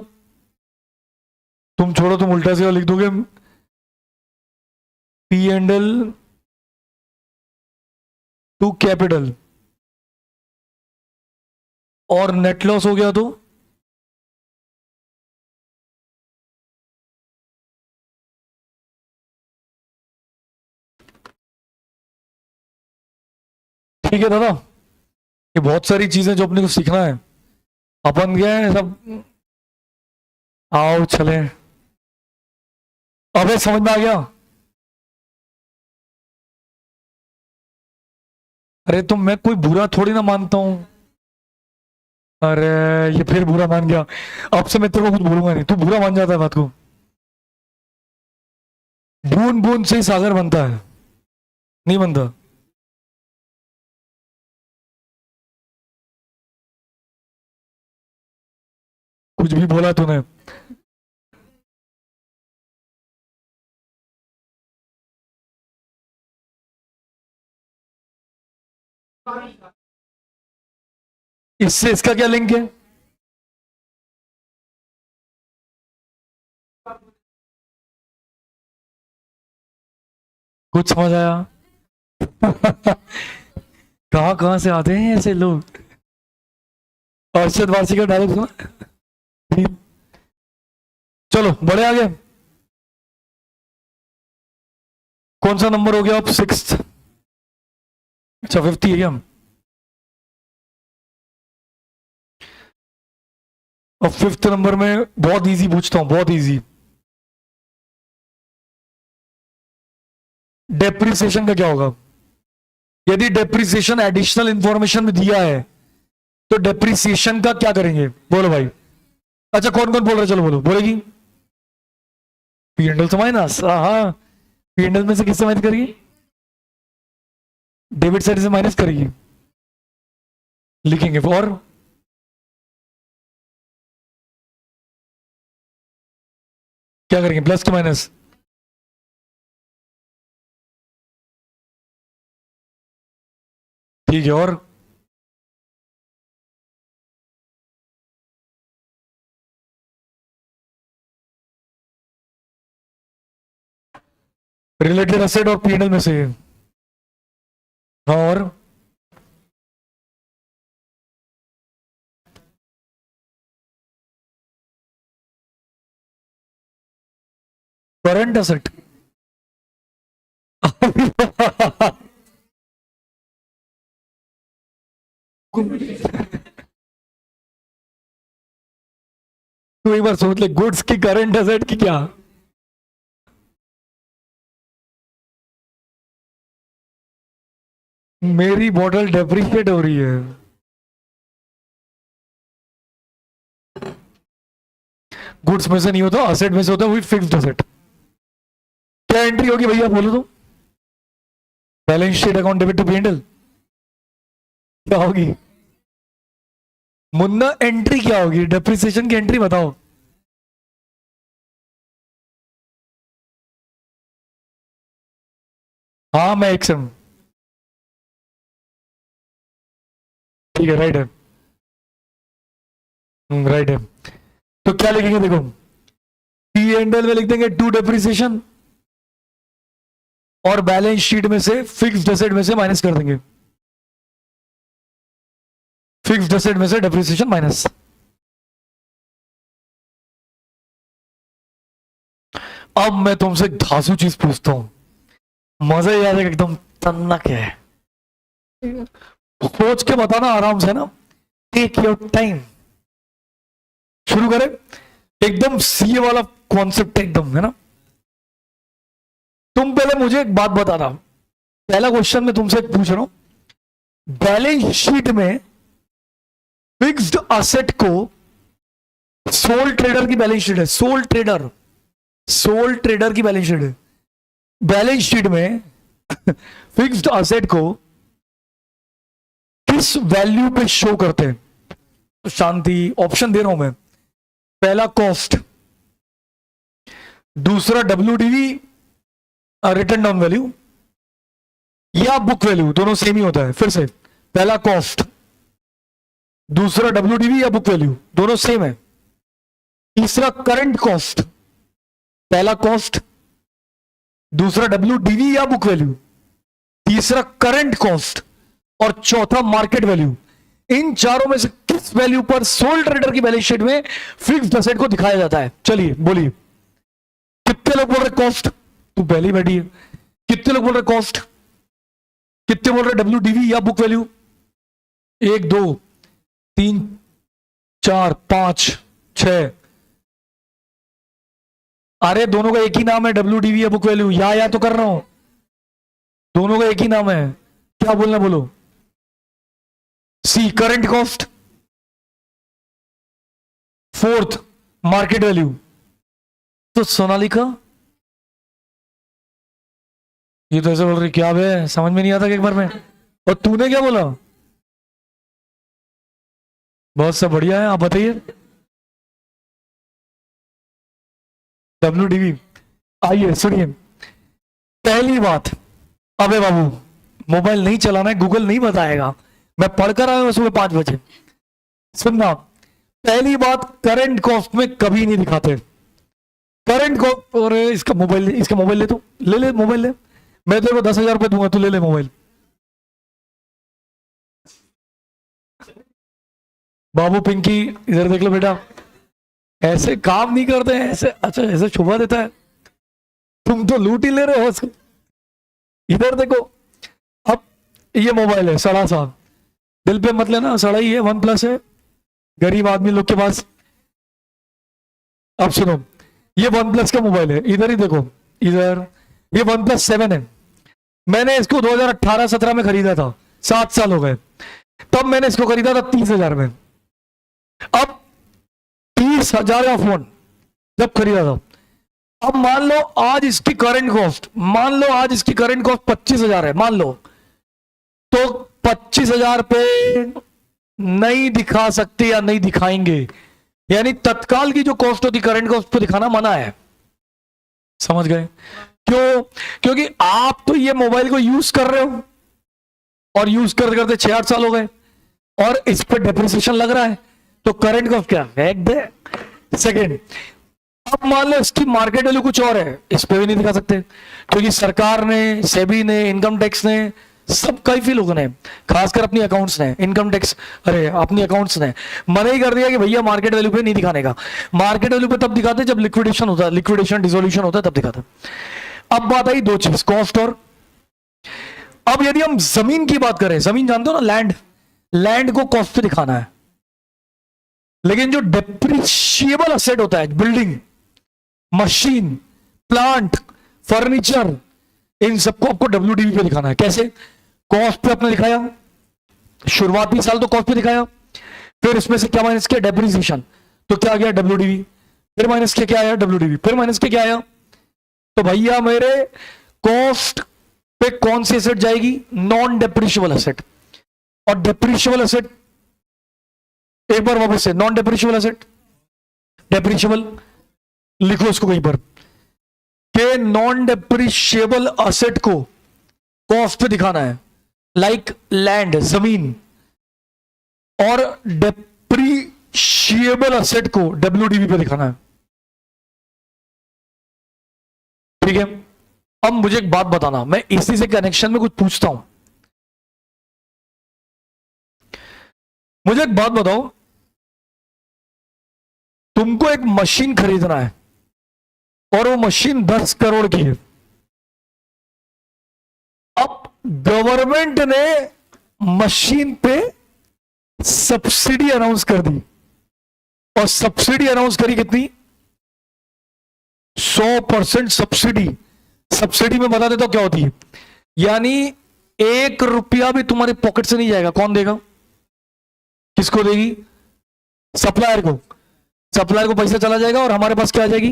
तुम छोड़ो, तुम उल्टा सीधा लिख दोगे, P and L to capital. और नेट लॉस हो गया तो ठीक है दादा। ये बहुत सारी चीजें जो अपने को सीखना है, अपन गए सब, आओ चले। अबे समझ में आ गया? अरे तो मैं कोई बुरा थोड़ी ना मानता हूं। अरे ये फिर बुरा मान गया। अब से मैं तेरे को कुछ बोलूंगा नहीं, तू बुरा मान जाता है बात को। बूंद बूंद से ही सागर बनता है, नहीं बनता। कुछ भी बोला तूने। इससे इसका क्या लिंक है? कुछ समझ आया? कहाँ कहाँ से आते हैं ऐसे लोग। अरशद वारसी का डायलॉग सुना। चलो बड़े आगे। कौन सा नंबर हो गया अब? सिक्स्थ। अच्छा 50 है क्या? अब फिफ्थ नंबर में बहुत इजी पूछता हूं, बहुत इजी। डेप्रिसिएशन का क्या होगा? यदि डेप्रिसिएशन एडिशनल इंफॉर्मेशन में दिया है तो डेप्रिसिएशन का क्या करेंगे? बोलो भाई। अच्छा कौन कौन बोल रहा है, चलो बोलो, बोलेगी। पीएनएल से माइनस, हाँ। पीएनएल में से किससे माइनस करेगी? डेबिट साइड से माइनस करेगी। लिखेंगे और क्या करेंगे? Plus two minus. ठीक है, और रिलेटेड एसेट और पीएनएल में से। हाँ, और करंट एसेट। तू एक बार सोच ले, गुड्स की करंट एसेट की क्या? मेरी बॉटल डेप्रिशिएट हो रही है। गुड्स में से नहीं होता, असेट में से होता है, वही फिक्स्ड असेट। क्या एंट्री होगी भैया, बोलो तो। Balance sheet account debit to PNL क्या होगी? मुन्ना एंट्री क्या होगी? डेप्रिसिएशन की एंट्री बताओ। हाँ मैं एक्सएम। ठीक है, राइट है। राइट है। तो क्या लिखेंगे देखो, पी एंड एल में लिख देंगे टू डेप्रिसिएशन और बैलेंस शीट में से फिक्स्ड एसेट में से माइनस कर देंगे। फिक्स्ड एसेट में से डेप्रिसिएशन माइनस। अब मैं तुमसे धांसू चीज पूछता हूं, मजा ही आ जाएगा एकदम। तन्नक है, सोच के बताना आराम से ना, टेक योर टाइम। शुरू करें। एकदम सीए वाला कॉन्सेप्ट एकदम है ना। तुम पहले मुझे एक बात बताना, पहला क्वेश्चन मैं तुमसे पूछ रहा हूं, बैलेंस शीट में फिक्स्ड असेट को, सोल ट्रेडर की बैलेंस शीट है, सोल ट्रेडर, सोल ट्रेडर की बैलेंस शीट है। बैलेंस शीट में फिक्स्ड असेट को किस वैल्यू पे शो करते हैं? तो शांति, ऑप्शन दे रहा हूं मैं। पहला कॉस्ट, दूसरा डब्ल्यूडीवी रिटर्न डाउन वैल्यू, या बुक वैल्यू, दोनों सेम ही होता है। फिर से, पहला कॉस्ट, दूसरा डब्ल्यूडीवी या बुक वैल्यू, दोनों सेम है। तीसरा करंट कॉस्ट, पहला कॉस्ट, दूसरा डब्ल्यूडीवी या बुक वैल्यू, तीसरा करंट कॉस्ट और चौथा मार्केट वैल्यू। इन चारों में से किस वैल्यू पर सोल ट्रेडर की बैलेंस शीट में फिक्स्ड एसेट को दिखाया जाता है? चलिए बोलिए। कितने लोग बोल रहे कॉस्ट? तू पहली बैठी है। कितने लोग बोल रहे कॉस्ट? कितने बोल रहे डब्ल्यूडीवी या बुक वैल्यू? 1 2 3 4 5 6। अरे दोनों का एक ही नाम है, डब्ल्यूडीवी या बुक वैल्यू। या तो कर रहा हूं, दोनों का एक ही नाम है। क्या बोलना बोलो। C current cost, fourth market value. तो सोनालिका ये तो ऐसे बोल रही क्या बे, समझ में नहीं आता कि एक बार में। और तूने क्या बोला? बहुत सब बढ़िया है, आप बताइए। WDV। आइए सुनिए, पहली बात, अबे बाबू मोबाइल नहीं चलाना है, गूगल नहीं बताएगा, मैं पढ़कर आया हूं सुबह 5 बजे। सुनना, पहली बात, करंट कॉस्ट में कभी नहीं दिखाते करंट कॉस्ट। और इसका मोबाइल ले, तो ले मोबाइल ले, मैं तेरे को 10,000 रुपए दूंगा, तू ले मोबाइल। बाबू पिंकी इधर देख लो बेटा, ऐसे काम नहीं करते हैं ऐसे। अच्छा ऐसे छुपा देता है, तुम तो लूट ही ले रहे हो उसको। इधर देखो, अब ये मोबाइल है सड़ा सा, दिल पे मत लेना, सड़ा ही है, OnePlus है, गरीब आदमी लोग के पास। अब सुनो, ये OnePlus का मोबाइल है, इधर ही देखो, इधर ये OnePlus 7 है। मैंने इसको 2018-17 में खरीदा था, 7 साल हो गए। तब मैंने इसको खरीदा था 30,000 में। अब 30,000 का फोन जब खरीदा था, अब मान लो आज इसकी करंट कॉस्ट, 25,000 है, मान लो, तो 25,000 पे नहीं दिखा सकते या नहीं दिखाएंगे, यानी तत्काल की जो कॉस्ट होती करंट कॉस्ट पे दिखाना मना है। समझ गए क्यों? क्योंकि आप तो ये मोबाइल को यूज कर रहे हो, और यूज करते करते 6-8 साल हो गए, और इस पर डेप्रिसिएशन लग रहा है, तो करंट कॉस्ट क्या फेंक दे। सेकेंड, अब मान लो इसकी मार्केट वैल्यू कुछ और है, इस पे भी नहीं दिखा सकते, क्योंकि सरकार ने, सेबी ने, इनकम टैक्स ने, सब कई लोगों ने, खासकर अपनी अकाउंट्स ने, इनकम टैक्स, अरे अपनी अकाउंट्स ने मना ही कर दिया कि भैया मार्केट वैल्यू पे नहीं दिखाने का। मार्केट वैल्यू पे तब दिखाते जब लिक्विडेशन होता है, लिक्विडेशन डिसोल्यूशन होता है, तब दिखाते। अब बात आई दो चीज, कॉस्ट और, अब यदि हम जमीन की बात करें, जमीन जानते हो ना, लैंड को कॉस्ट पे दिखाना है, लेकिन जो डेप्रिशिएबल असेट होता है, बिल्डिंग, मशीन, प्लांट, फर्नीचर, इन सबको आपको WDV पे दिखाना है। कैसे? कॉस्ट पे आपने दिखाया, शुरुआती साल तो कॉस्ट पे दिखाया, फिर इसमें से क्या माइनस किया, डेप्रिसिएशन, तो क्या आ गया WDV, फिर माइनस किया क्या आया, WDV, फिर माइनस किया क्या आया। तो भैया मेरे कॉस्ट पे कौन सी एसेट जाएगी, नॉन डेप्रिशिएबल एसेट। और डेप्रिशिएबल एसेट, एक बार वापस से, नॉन डेप्रिशिएबल एसेट, डेप्रिशिएबल लिखो इसको कहीं पर, के नॉन डेप्रिशिएबल एसेट को कॉस्ट पे दिखाना है, लाइक लैंड, जमीन, और डेप्रिशिएबल एसेट को WDV पे दिखाना है। ठीक है, अब मुझे एक बात बताना, मैं इसी से कनेक्शन में कुछ पूछता हूं, मुझे एक बात बताओ, तुमको एक मशीन खरीदना है और वो मशीन 10 करोड़ की है। अब गवर्नमेंट ने मशीन पे सब्सिडी अनाउंस कर दी, और सब्सिडी अनाउंस करी कितनी, 100% सब्सिडी। सब्सिडी में बता देता हूं क्या होती है, यानी 1 रुपया भी तुम्हारे पॉकेट से नहीं जाएगा। कौन देगा, किसको देगी, सप्लायर को। सप्लायर को पैसा चला जाएगा और हमारे पास क्या आ जाएगी,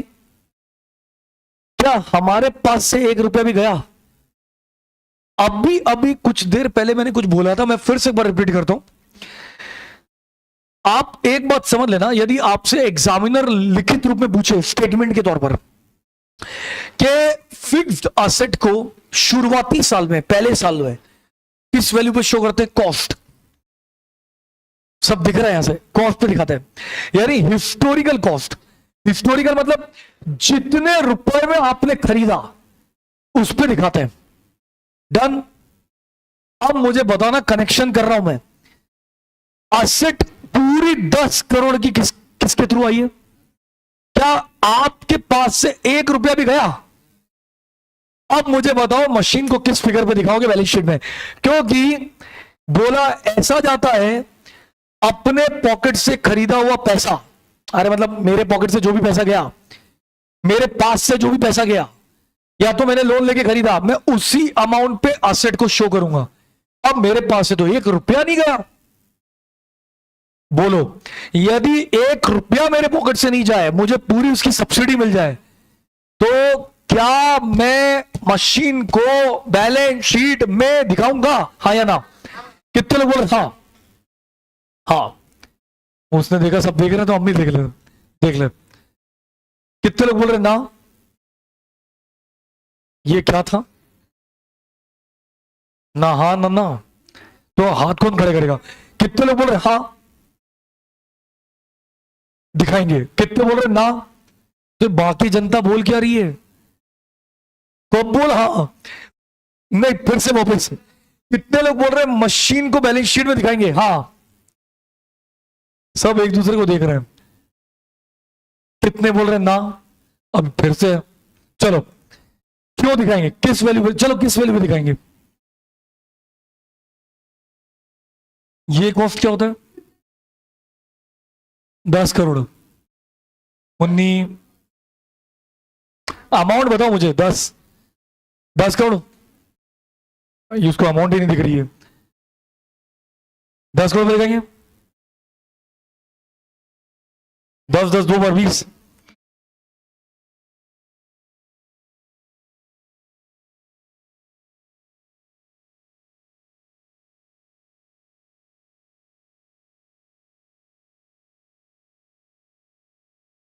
क्या हमारे पास से 1 रुपया भी गया। अभी कुछ देर पहले मैंने कुछ बोला था, मैं फिर से एक बार रिपीट करता हूं। आप एक बात समझ लेना, यदि आपसे एग्जामिनर लिखित रूप में पूछे स्टेटमेंट के तौर पर कि फिक्स्ड असेट को शुरुआती साल में, पहले साल में किस वैल्यू पे शो करते हैं, कॉस्ट, सब दिख रहा है यहां से, कॉस्ट पे दिखाते हैं, यानी हिस्टोरिकल कॉस्ट। हिस्टोरिकल मतलब जितने रुपए में आपने खरीदा उस पे दिखाते हैं। डन। अब मुझे बताना, कनेक्शन कर रहा हूं मैं, असेट पूरी 10 करोड़ की किसके थ्रू आई है, क्या आपके पास से 1 रुपया भी गया। अब मुझे बताओ मशीन को किस फिगर पे दिखाओगे बैलेंस शीट में, क्योंकि बोला ऐसा जाता है अपने पॉकेट से खरीदा हुआ पैसा, अरे मतलब मेरे पॉकेट से जो भी पैसा गया, मेरे पास से जो भी पैसा गया, या तो मैंने लोन लेके खरीदा, मैं उसी अमाउंट पे असेट को शो करूंगा। अब मेरे पास से तो 1 रुपया नहीं गया, बोलो, यदि 1 रुपया मेरे पॉकेट से नहीं जाए, मुझे पूरी उसकी सब्सिडी मिल जाए, तो क्या मैं मशीन को बैलेंस शीट में दिखाऊंगा, हाँ या ना? कितने लोग बोले हाँ? हाँ, उसने देखा, सब देख रहे, तो हम भी देख ले, देख ले। कितने लोग बोल रहे ना? ये क्या था? ना हाँ ना ना, तो हाथ कौन खड़े करेगा? कितने लोग बोल रहे हाँ दिखाएंगे? कितने बोल रहे ना? तो बाकी जनता बोल क्या रही है? कब बोल हाँ? नहीं, फिर से वापस। कितने लोग बोल रहे हैं मशीन को बैलेंस शीट में दिखाएंगे, हाँ? सब एक दूसरे को देख रहे हैं। कितने बोल रहे हैं ना? अब फिर से, चलो क्यों दिखाएंगे, किस वैल्यू पे, चलो किस वैल्यू पे दिखाएंगे? ये कॉस्ट क्या होता है? 10 करोड़। मुन्नी, अमाउंट बताओ मुझे। 10 करोड़, उसको अमाउंट ही नहीं दिख रही है। 10 करोड़ पे दिखाएंगे। 10 10 2 बार 20।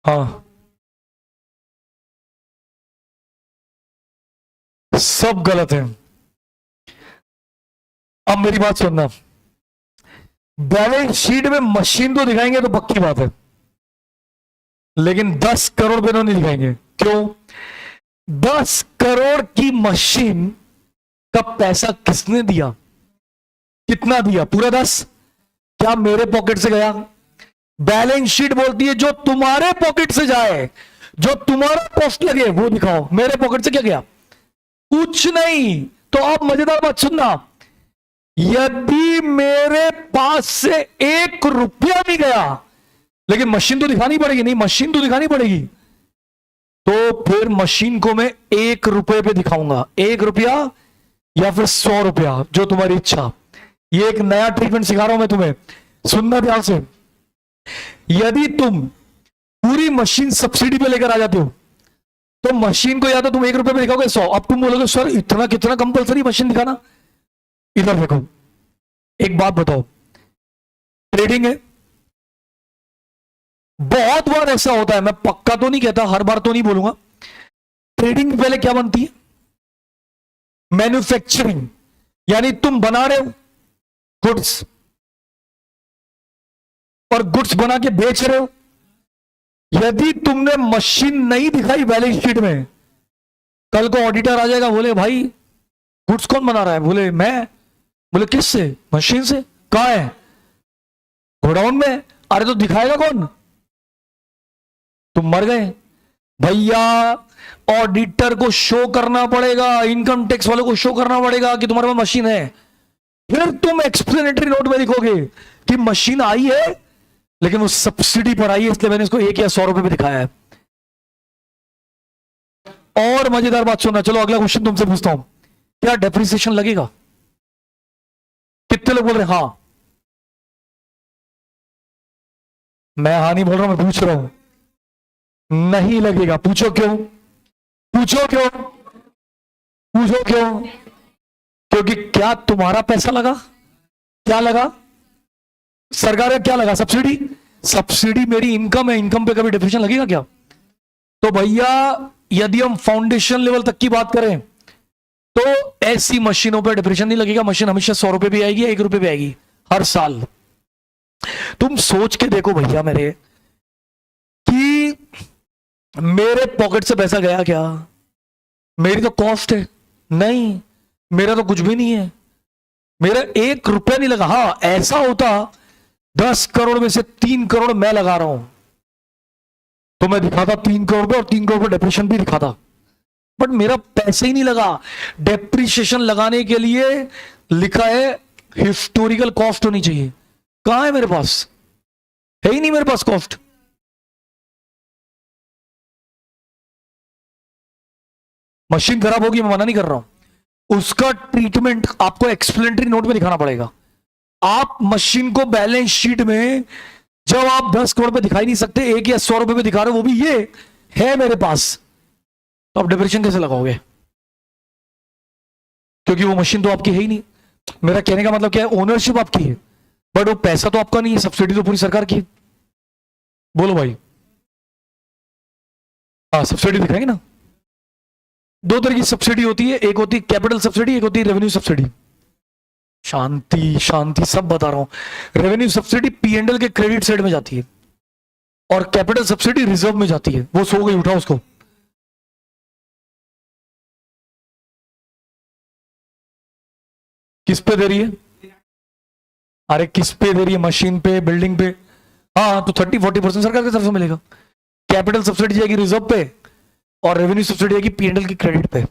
हाँ, सब गलत है। अब मेरी बात सुनना, बैलेंस शीट में मशीन तो दिखाएंगे तो पक्की बात है, लेकिन 10 करोड़ पे नहीं दिखाएंगे। क्यों? 10 करोड़ की मशीन का पैसा किसने दिया? कितना दिया? पूरा 10? क्या मेरे पॉकेट से गया? बैलेंस शीट बोलती है जो तुम्हारे पॉकेट से जाए, जो तुम्हारा कॉस्ट लगे वो दिखाओ। मेरे पॉकेट से क्या गया? कुछ नहीं। तो अब मजेदार बात सुनना, यदि मेरे पास से 1 रुपया भी गया, लेकिन मशीन तो दिखानी पड़ेगी, नहीं मशीन तो दिखानी पड़ेगी, तो फिर मशीन को मैं 1 रुपए पे दिखाऊंगा। 1 रुपया या फिर 100 रुपया, जो तुम्हारी इच्छा। ये एक नया ट्रीटमेंट सिखा रहा हूं मैं तुम्हें, सुनना ध्यान से। यदि तुम पूरी मशीन सब्सिडी पे लेकर आ जाते हो, तो मशीन को या तो तुम 1 रुपए पे दिखाओगे 100। अब तुम बोलोगे सर इतना कितना कंपलसरी मशीन दिखाना? इधर देखो, एक बात बताओ, ट्रेडिंग है, बहुत बार ऐसा होता है, मैं पक्का तो नहीं कहता, हर बार तो नहीं बोलूंगा। ट्रेडिंग पहले क्या बनती है? मैन्युफैक्चरिंग, यानी तुम बना रहे हो गुड्स, और गुड्स बना के बेच रहे हो। यदि तुमने मशीन नहीं दिखाई बैलेंस शीट में, कल को ऑडिटर आ जाएगा, बोले भाई गुड्स कौन बना रहा है? बोले मैं। बोले किससे? मशीन से। कहां है? गोडाउन में। अरे तो दिखाएगा कौन? तुम मर गए भैया। ऑडिटर को शो करना पड़ेगा, इनकम टैक्स वालों को शो करना पड़ेगा कि तुम्हारे पास मशीन है। फिर तुम एक्सप्लेनेटरी नोट में लिखोगे कि मशीन आई है, लेकिन वो सब्सिडी पर आई है, इसलिए मैंने इसको 1 या 100 रुपए में दिखाया है। और मजेदार बात सुनना, चलो अगला क्वेश्चन तुमसे पूछता हूं, क्या डेप्रिसिएशन लगेगा? कितने लोग बोल रहे हाँ? मैं हाँ नहीं बोल रहा हूं, मैं पूछ रहा हूं। नहीं लगेगा। पूछो क्यों? पूछो क्यों? पूछो क्यों? क्योंकि क्या तुम्हारा पैसा लगा? क्या लगा? सरकार का क्या लगा? सब्सिडी। सब्सिडी मेरी इनकम है, इनकम पे कभी डिफरेंशियल लगेगा क्या? तो भैया, यदि हम फाउंडेशन लेवल तक की बात करें, तो ऐसी मशीनों पर डिफरेंशियल नहीं लगेगा। मशीन हमेशा 100 रुपए भी आएगी, 1 रुपए भी आएगी हर साल। तुम सोच के देखो भैया मेरे, कि मेरे पॉकेट से पैसा गया क्या? मेरी तो कॉस्ट है। नहीं, मेरा तो कुछ भी नहीं है, मेरा 1 रुपया नहीं लगा। हाँ, ऐसा होता 10 करोड़ में से 3 करोड़ मैं लगा रहा हूं, तो मैं दिखाता 3 करोड़ पे, और 3 करोड़ पे डेप्रिशिएशन भी दिखाता, बट मेरा पैसे ही नहीं लगा। डेप्रिशिएशन लगाने के लिए लिखा है हिस्टोरिकल कॉस्ट होनी चाहिए। कहां है मेरे पास? है ही नहीं मेरे पास कॉस्ट। मशीन खराब होगी, मैं मना नहीं कर रहा हूं, उसका ट्रीटमेंट आपको एक्सप्लेनेटरी नोट में दिखाना पड़ेगा। आप मशीन को बैलेंस शीट में जब आप 10 करोड़ पे दिखाई नहीं सकते, 1 या 100 रुपए पे दिखा रहे हो, वो भी ये है मेरे पास, तो आप डिप्रेशन कैसे लगाओगे? क्योंकि वो मशीन तो आपकी है ही नहीं। मेरा कहने का मतलब क्या है, ओनरशिप आपकी है बट वो पैसा तो आपका नहीं है, सब्सिडी तो पूरी सरकार की है। बोलो भाई। हाँ सब्सिडी दिखाएंगे ना। दो तरह की सब्सिडी होती है, एक होती है कैपिटल सब्सिडी, एक होती है रेवेन्यू सब्सिडी। शांति शांति, सब बता रहा हूं। रेवेन्यू सब्सिडी पीएनडल के क्रेडिट साइड में जाती है और कैपिटल सब्सिडी रिजर्व में जाती है। वो सो गई, उठाओ उसको। किस पे दे रही है? अरे किस पे दे रही है? मशीन पे, बिल्डिंग पे। हाँ तो 30-40% सरकार की तरफ से मिलेगा। कैपिटल सब्सिडी जाएगी रिजर्व पे और रेवेन्यू सब्सिडी जाएगी पीएनडल की क्रेडिट पे।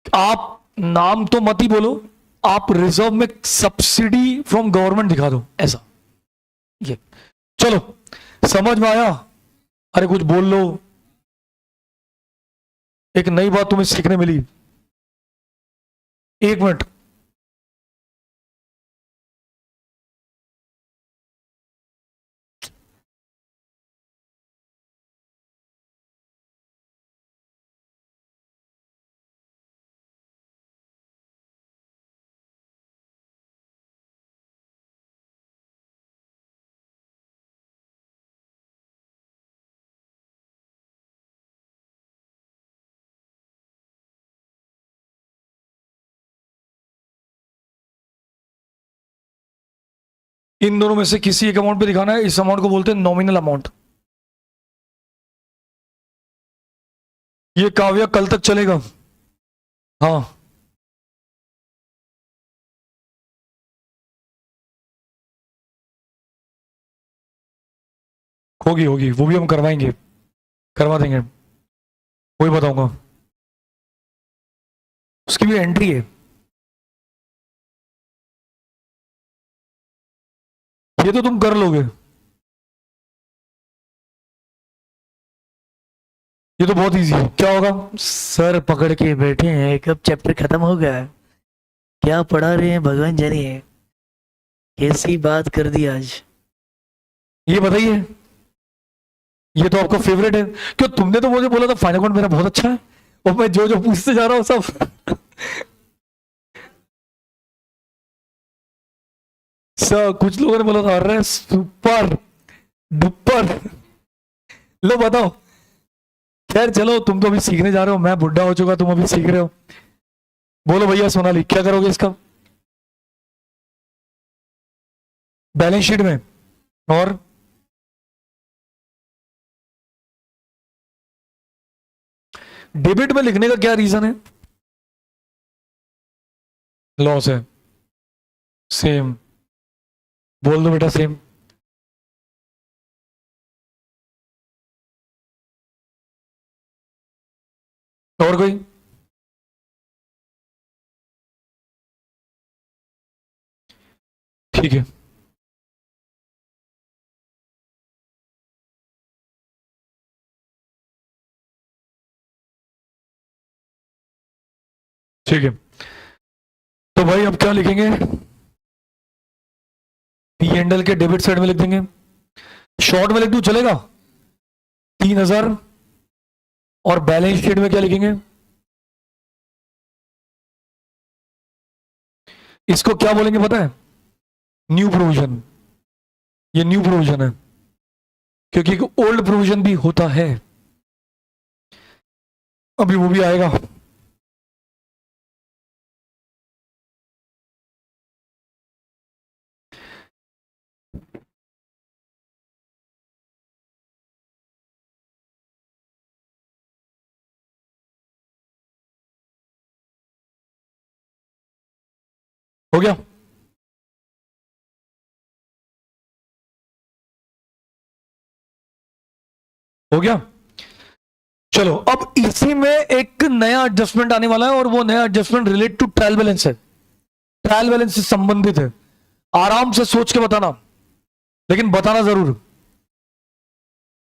आप नाम तो मत ही बोलो, आप रिजर्व में सब्सिडी फ्रॉम गवर्नमेंट दिखा दो, ऐसा। ये चलो समझ में आया? अरे कुछ बोल लो, एक नई बात तुम्हें सीखने मिली। 1 मिनट। इन दोनों में से किसी एक अमाउंट पे दिखाना है। इस अमाउंट को बोलते हैं नॉमिनल अमाउंट। ये काव्य कल तक चलेगा। हाँ होगी होगी, वो भी हम करवाएंगे, करवा देंगे, वही बताऊंगा। उसकी भी एंट्री है। ये तो तुम कर लोगे, ये तो बहुत इजी है। क्या होगा? सर पकड़ के बैठे हैं, कब चैप्टर खत्म होगा? क्या पढ़ा रहे हैं भगवान जाने। कैसी बात कर दी आज। ये बताइए, ये तो आपका फेवरेट है। क्यों, तुमने तो मुझे बोला था फाइनल अकाउंट मेरा बहुत अच्छा है, और मैं जो जो पूछते जा रहा हूँ सब सर कुछ लोगों ने बोला था अरे सुपर डुपर। लो बताओ। खैर चलो, तुम तो अभी सीखने जा रहे हो, मैं बुढ़ा हो चुका, तुम अभी सीख रहे हो। बोलो भैया सोनाली, क्या करोगे इसका? बैलेंस शीट में और डेबिट में लिखने का क्या रीजन है? लॉस है। सेम, बोल दो बेटा सेम। और कोई? ठीक है, ठीक है। तो भाई अब क्या लिखेंगे? पी एंडल के डेबिट साइड में लिख देंगे। शॉर्ट में लिख दूं चलेगा? 3,000। और बैलेंस शीट में क्या लिखेंगे? इसको क्या बोलेंगे पता है? New provision. ये न्यू प्रोविजन है क्योंकि ओल्ड प्रोविजन भी होता है, अभी वो भी आएगा। हो गया? हो गया। चलो अब इसी में एक नया एडजस्टमेंट आने वाला है और वो नया adjustment relate to trial balance है। ट्रायल बैलेंस से संबंधित है। आराम से सोच के बताना, लेकिन बताना जरूर।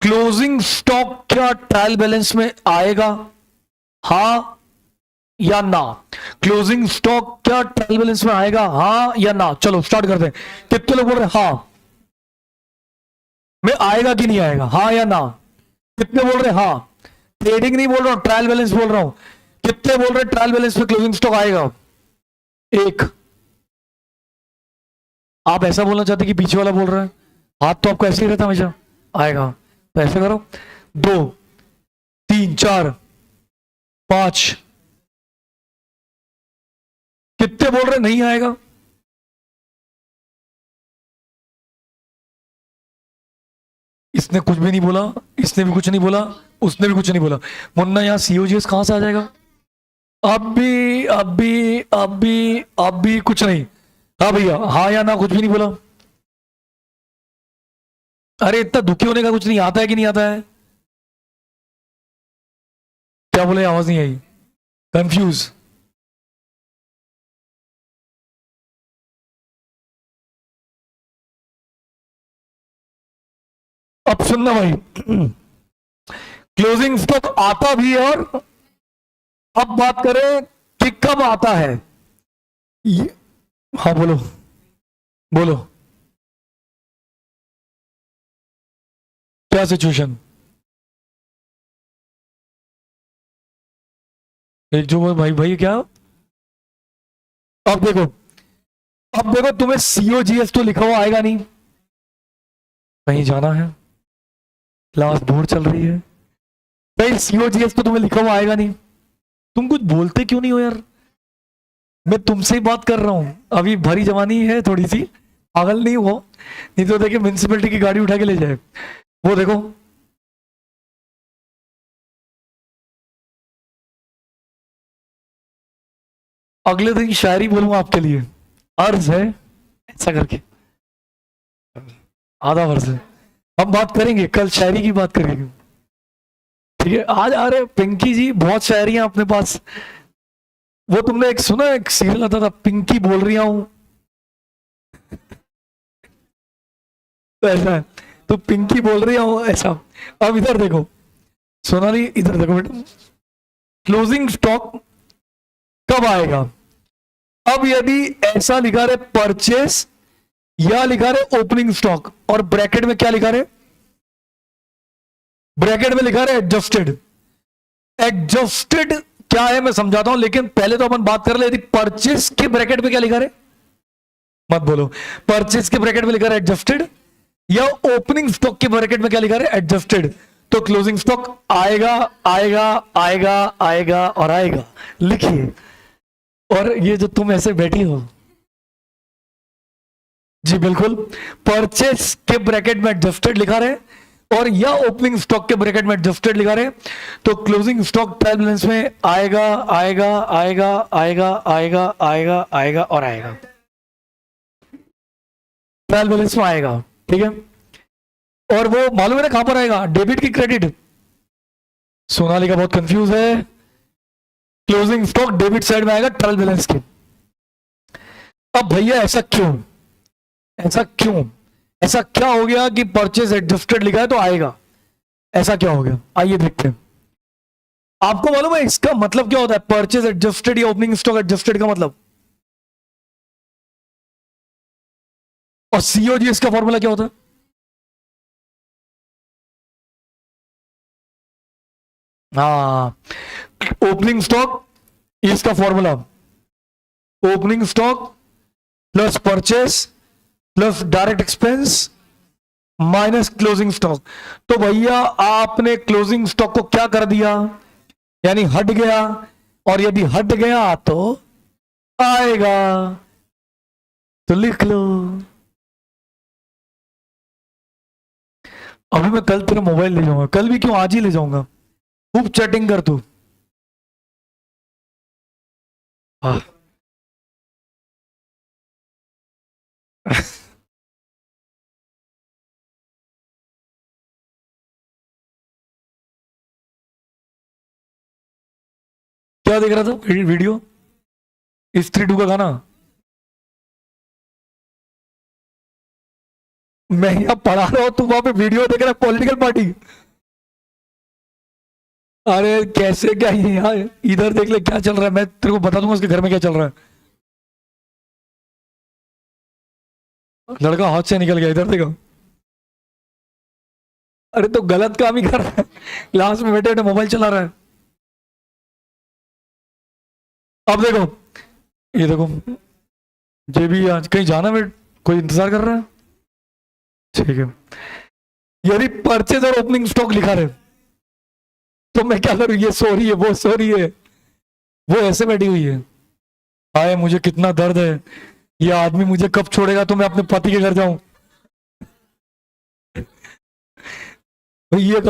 क्लोजिंग स्टॉक क्या ट्रायल बैलेंस में आएगा? हाँ या ना? क्लोजिंग स्टॉक क्या ट्रायल बैलेंस में आएगा, हाँ या ना? चलो स्टार्ट करते हैं। कितने लोग बोल रहे हैं हाँ में आएगा कि नहीं आएगा, हाँ या ना? कितने बोल रहे हैं हाँ? ट्रेडिंग नहीं बोल रहा हूं, ट्रायल बैलेंस बोल रहा हूं। कितने बोल रहे हैं ट्रायल बैलेंस में क्लोजिंग स्टॉक आएगा? एक। आप ऐसा बोलना चाहते कि पीछे वाला बोल रहा है? हाथ तो आपको ऐसे ही रहता हमेशा, आएगा तो ऐसे करो। 2 3 4 5। कितने बोल रहे नहीं आएगा? इसने कुछ भी नहीं बोला, इसने भी कुछ नहीं बोला, उसने भी कुछ नहीं बोला। मुन्ना यहाँ सीओजीएस कहां से आ जाएगा? अब भी कुछ नहीं। हाँ भैया, हाँ या ना? कुछ भी नहीं बोला। अरे इतना दुखी होने का कुछ नहीं, आता है कि नहीं आता है? क्या बोले, आवाज नहीं आई? कंफ्यूज। अब सुनना भाई, क्लोजिंग स्टॉक आता भी है, और अब बात करें कि कब आता है। ये, हाँ बोलो, बोलो क्या सिचुएशन? एक जो भाई भाई क्या? अब देखो, अब देखो, तुम्हें सीओजीएस तो लिखा हुआ आएगा नहीं, कहीं जाना है, क्लास बोर्ड चल रही है, भाई सीओजीएस तो तुम्हें लिखा हुआ आएगा नहीं। तुम कुछ बोलते क्यों नहीं हो यार? मैं तुमसे ही बात कर रहा हूं, अभी भरी जवानी है थोड़ी सी, पागल नहीं हो, नहीं तो देखिए म्यूनसिपैलिटी की गाड़ी उठा के ले जाए। वो देखो, अगले दिन शायरी बोलूंगा आपके लिए, अर्ज है ऐसा करके, आधा वर्ष है। हम बात करेंगे कल, शायरी की बात करेंगे, ठीक है? आज आ रहे पिंकी जी, बहुत शायरियां अपने पास। वो तुमने एक सुना, एक सीरियल आता था, पिंकी बोल रही हूं, तो ऐसा है, तो पिंकी बोल रही हूं ऐसा। अब इधर देखो सोनाली, इधर देखो बेटा, क्लोजिंग स्टॉक कब आएगा? अब यदि ऐसा लिखा रहे परचेस, या लिखा रहे ओपनिंग स्टॉक, और ब्रैकेट में क्या लिखा रहे? ब्रैकेट में लिखा रहे एडजस्टेड। एडजस्टेड क्या है मैं समझाता हूं, लेकिन पहले तो अपन बात कर ले, यदि परचेस के ब्रैकेट में क्या लिखा रहे, मत बोलो। परचेस के ब्रैकेट में लिखा रहे एडजस्टेड, या ओपनिंग स्टॉक के ब्रैकेट में क्या लिखा रहे एडजस्टेड, तो क्लोजिंग स्टॉक आएगा, आएगा, आएगा, आएगा और आएगा, लिखिए। और ये जो तुम ऐसे बैठी हो, जी बिल्कुल, परचेस के ब्रैकेट में एडजस्टेड लिखा रहे, और या ओपनिंग स्टॉक के ब्रैकेट में एडजस्टेड लिखा रहे, तो क्लोजिंग स्टॉक ट्रायल बैलेंस में आएगा, आएगा, आएगा, आएगा, आएगा, आएगा, आएगा और आएगा, ट्रायल बैलेंस में आएगा, ठीक है? और वो मालूम है ना कहां पर आएगा, डेबिट की क्रेडिट? सोनाली का बहुत कंफ्यूज है। क्लोजिंग स्टॉक डेबिट साइड में आएगा ट्रायल बैलेंस के। अब भैया ऐसा क्यों, ऐसा क्यों, ऐसा क्या हो गया कि परचेज एडजस्टेड लिखा है तो आएगा? ऐसा क्या हो गया, आइए देखते हैं। आपको मालूम है इसका मतलब क्या होता है, परचेज एडजस्टेड या ओपनिंग स्टॉक एडजस्टेड का मतलब? और सीओजीएस का फॉर्मूला क्या होता है? हाँ, ओपनिंग स्टॉक, इसका formula opening stock plus purchase plus direct expense minus closing stock. तो भैया आपने क्लोजिंग स्टॉक को क्या कर दिया, यानी हट गया, और यदि हट गया तो आएगा, तो लिख लो। अभी मैं कल तेरा मोबाइल ले जाऊंगा, कल भी क्यों, आज ही ले जाऊंगा, खूब चैटिंग कर तू। हाँ क्या देख रहा था, वीडियो स्त्री 2 का गाना? मैं यहाँ पढ़ा रहा हूं, तू वहां पे वीडियो देख रहा है, पॉलिटिकल पार्टी। अरे कैसे क्या ये यहाँ इधर देख ले क्या चल रहा है, मैं तेरे को बता दूंगा उसके घर में क्या चल रहा है। लड़का हाथ से निकल गया, इधर देखो। अरे तो गलत काम ही कर रहा है, क्लास में बैठे बैठे मोबाइल चला रहा है। अब देखो, ये देखो, जे भी आज कहीं जाना में कोई इंतजार कर रहा है। ठीक है, यदि परचेज और ओपनिंग स्टॉक लिखा रहे तो मैं क्या करूं, ये सो रही है, वो सो रही है, वो ऐसे बैठी हुई है। हाय मुझे कितना दर्द है, ये आदमी मुझे कब छोड़ेगा तो मैं अपने पति के घर जाऊं। ये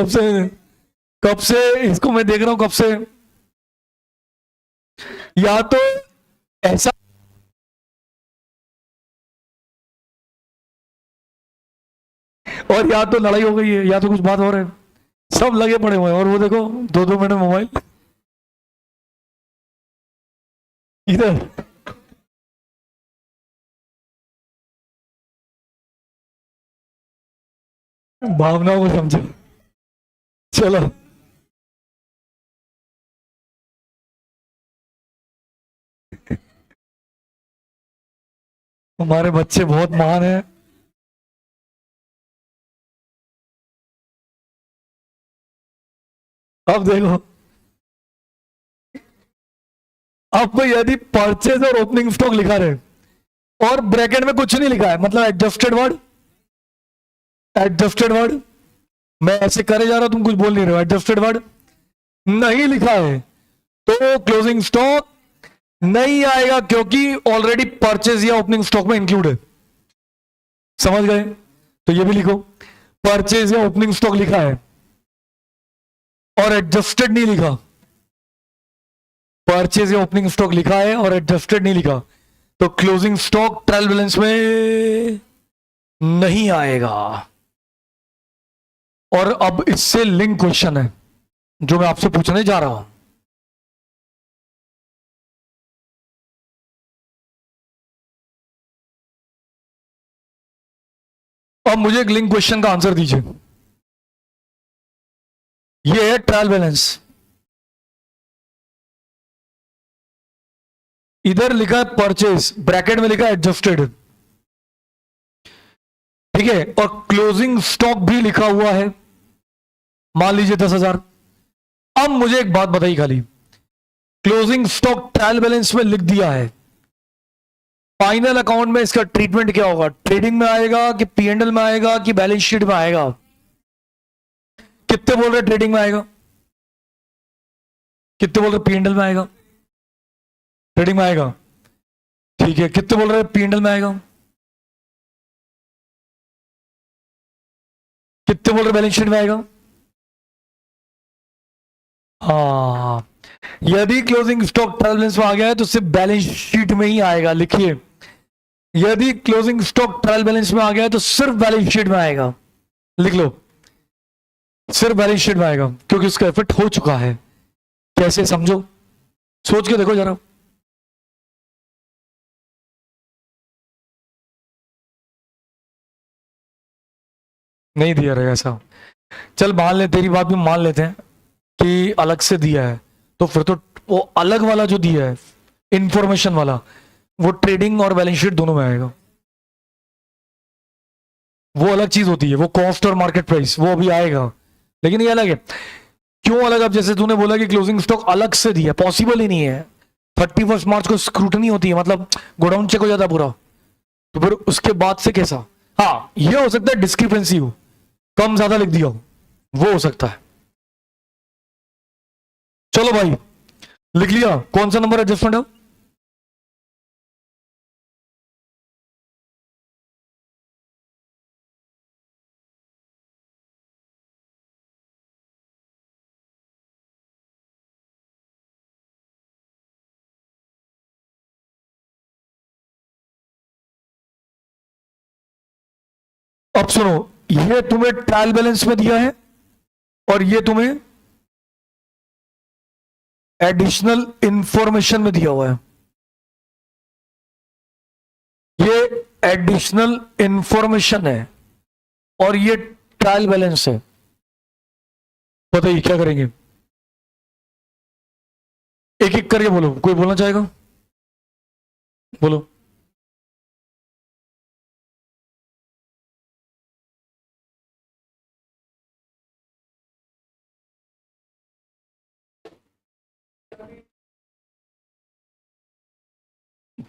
कब से इसको मैं देख रहा हूं, कब से। या तो ऐसा, और या तो लड़ाई हो गई है, या तो कुछ बात हो रहा है। सब लगे पड़े हुए हैं, और वो देखो 2-2 मिनट में मोबाइल इधर। भावनाओं को समझो। चलो, हमारे बच्चे बहुत महान हैं। अब देखो, अब यदि परचेज और ओपनिंग स्टॉक लिखा रहे और ब्रैकेट में कुछ नहीं लिखा है, मतलब एडजस्टेड वर्ड, एडजस्टेड वर्ड, मैं ऐसे करे जा रहा हूं, तुम कुछ बोल नहीं रहे हो, एडजस्टेड वर्ड नहीं लिखा है तो क्लोजिंग स्टॉक नहीं आएगा, क्योंकि ऑलरेडी परचेज या ओपनिंग स्टॉक में इंक्लूड है। समझ गए? तो ये भी लिखो, परचेज या ओपनिंग स्टॉक लिखा है और एडजस्टेड नहीं लिखा, परचेज या ओपनिंग स्टॉक लिखा है और एडजस्टेड नहीं लिखा, तो क्लोजिंग स्टॉक ट्रायल बैलेंस में नहीं आएगा। और अब इससे लिंक क्वेश्चन है जो मैं आपसे पूछने जा रहा हूं। अब मुझे एक लिंक क्वेश्चन का आंसर दीजिए। ये है ट्रायल बैलेंस, इधर लिखा है परचेज, ब्रैकेट में लिखा है एडजस्टेड, ठीक है, और क्लोजिंग स्टॉक भी लिखा हुआ है, मान लीजिए 10,000। अब मुझे एक बात बताइए खाली, क्लोजिंग स्टॉक ट्रायल बैलेंस में लिख दिया है, फाइनल अकाउंट में इसका ट्रीटमेंट क्या होगा? ट्रेडिंग में आएगा कि पीएनएल में आएगा कि बैलेंस शीट में आएगा? कितने बोल रहे ट्रेडिंग में आएगा, कितने बोल रहे पीएनएल में आएगा? ट्रेडिंग में आएगा, ठीक है। कितने बोल रहे पीएनएल में आएगा? कितने बोल रहे बैलेंस शीट में आएगा? हाँ, यदि क्लोजिंग स्टॉक ट्रायल बैलेंस में आ गया है तो सिर्फ बैलेंस शीट में ही आएगा। लिखिए, यदि क्लोजिंग स्टॉक ट्रायल बैलेंस में आ गया है तो सिर्फ बैलेंस शीट में आएगा। लिख लो, सिर्फ बैलेंस शीट में आएगा, क्योंकि उसका इफेक्ट हो चुका है। कैसे, समझो, सोच के देखो जरा। नहीं दिया रहेगा ऐसा, चल मान ले, तेरी बात भी मान लेते हैं कि अलग से दिया है, तो फिर तो वो अलग वाला जो दिया है इंफॉर्मेशन वाला, वो ट्रेडिंग और बैलेंस शीट दोनों में आएगा। वो अलग चीज होती है, वो कॉस्ट और मार्केट प्राइस, वो अभी आएगा, लेकिन ये अलग है। क्यों अलग? अब जैसे तूने बोला कि क्लोजिंग स्टॉक अलग से दिया, पॉसिबल ही नहीं है। 31 मार्च को स्क्रूटनी होती है, मतलब गोडाउन चेक हो जाता है पूरा, तो फिर उसके बाद से कैसा? हाँ, ये हो सकता है डिस्क्रिपेंसी हो, कम ज्यादा लिख दिया हो, वो हो सकता है। चलो भाई, लिख लिया कौन सा नंबर एडजस्टमेंट है? अब सुनो, ये तुम्हें ट्रायल बैलेंस में दिया है और ये तुम्हें एडिशनल इंफॉर्मेशन में दिया हुआ है। ये एडिशनल इंफॉर्मेशन है और ये ट्रायल बैलेंस है। बताइए क्या करेंगे? एक एक करके बोलो, कोई बोलना चाहेगा? बोलो।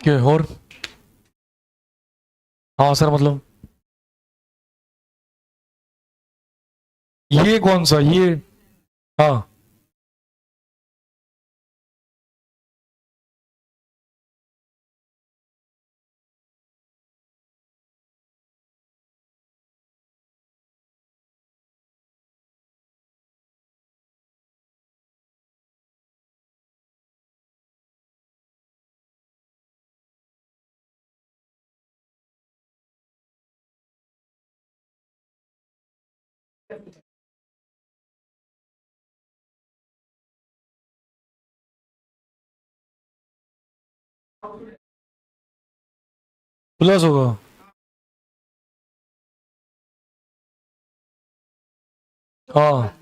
क्या और? हाँ सर, मतलब ये कौन सा ये? हाँ, प्लस होगा। हाँ,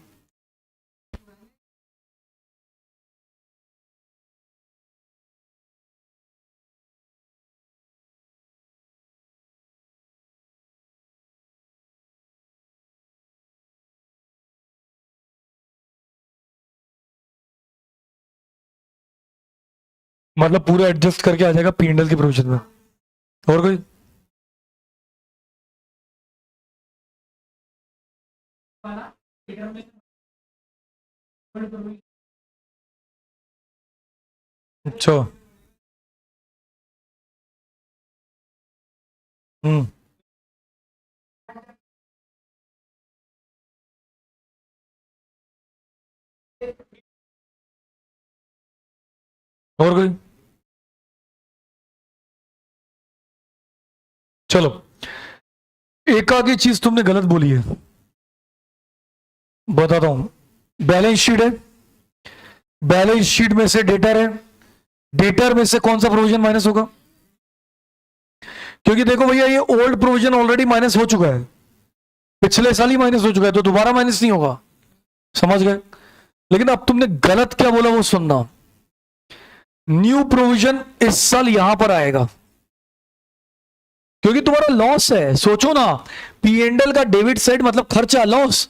मतलब पूरा एडजस्ट करके आ जाएगा पीएनएल की प्रोविजन में। और कोई? अच्छा। हम्म। और कोई? चलो, एक आगे चीज तुमने गलत बोली है, बताता हूं। बैलेंस शीट है, बैलेंस शीट में से डेटर है, डेटर में से कौन सा प्रोविजन माइनस होगा? क्योंकि देखो भैया, ये ओल्ड प्रोविजन ऑलरेडी माइनस हो चुका है, पिछले साल ही माइनस हो चुका है, तो दोबारा माइनस नहीं होगा। समझ गए? लेकिन अब तुमने गलत क्या बोला वो सुनना। न्यू प्रोविजन इस साल यहां पर आएगा, क्योंकि तुम्हारा लॉस है। सोचो ना, पीएनडल का डेबिट साइड मतलब खर्चा, लॉस।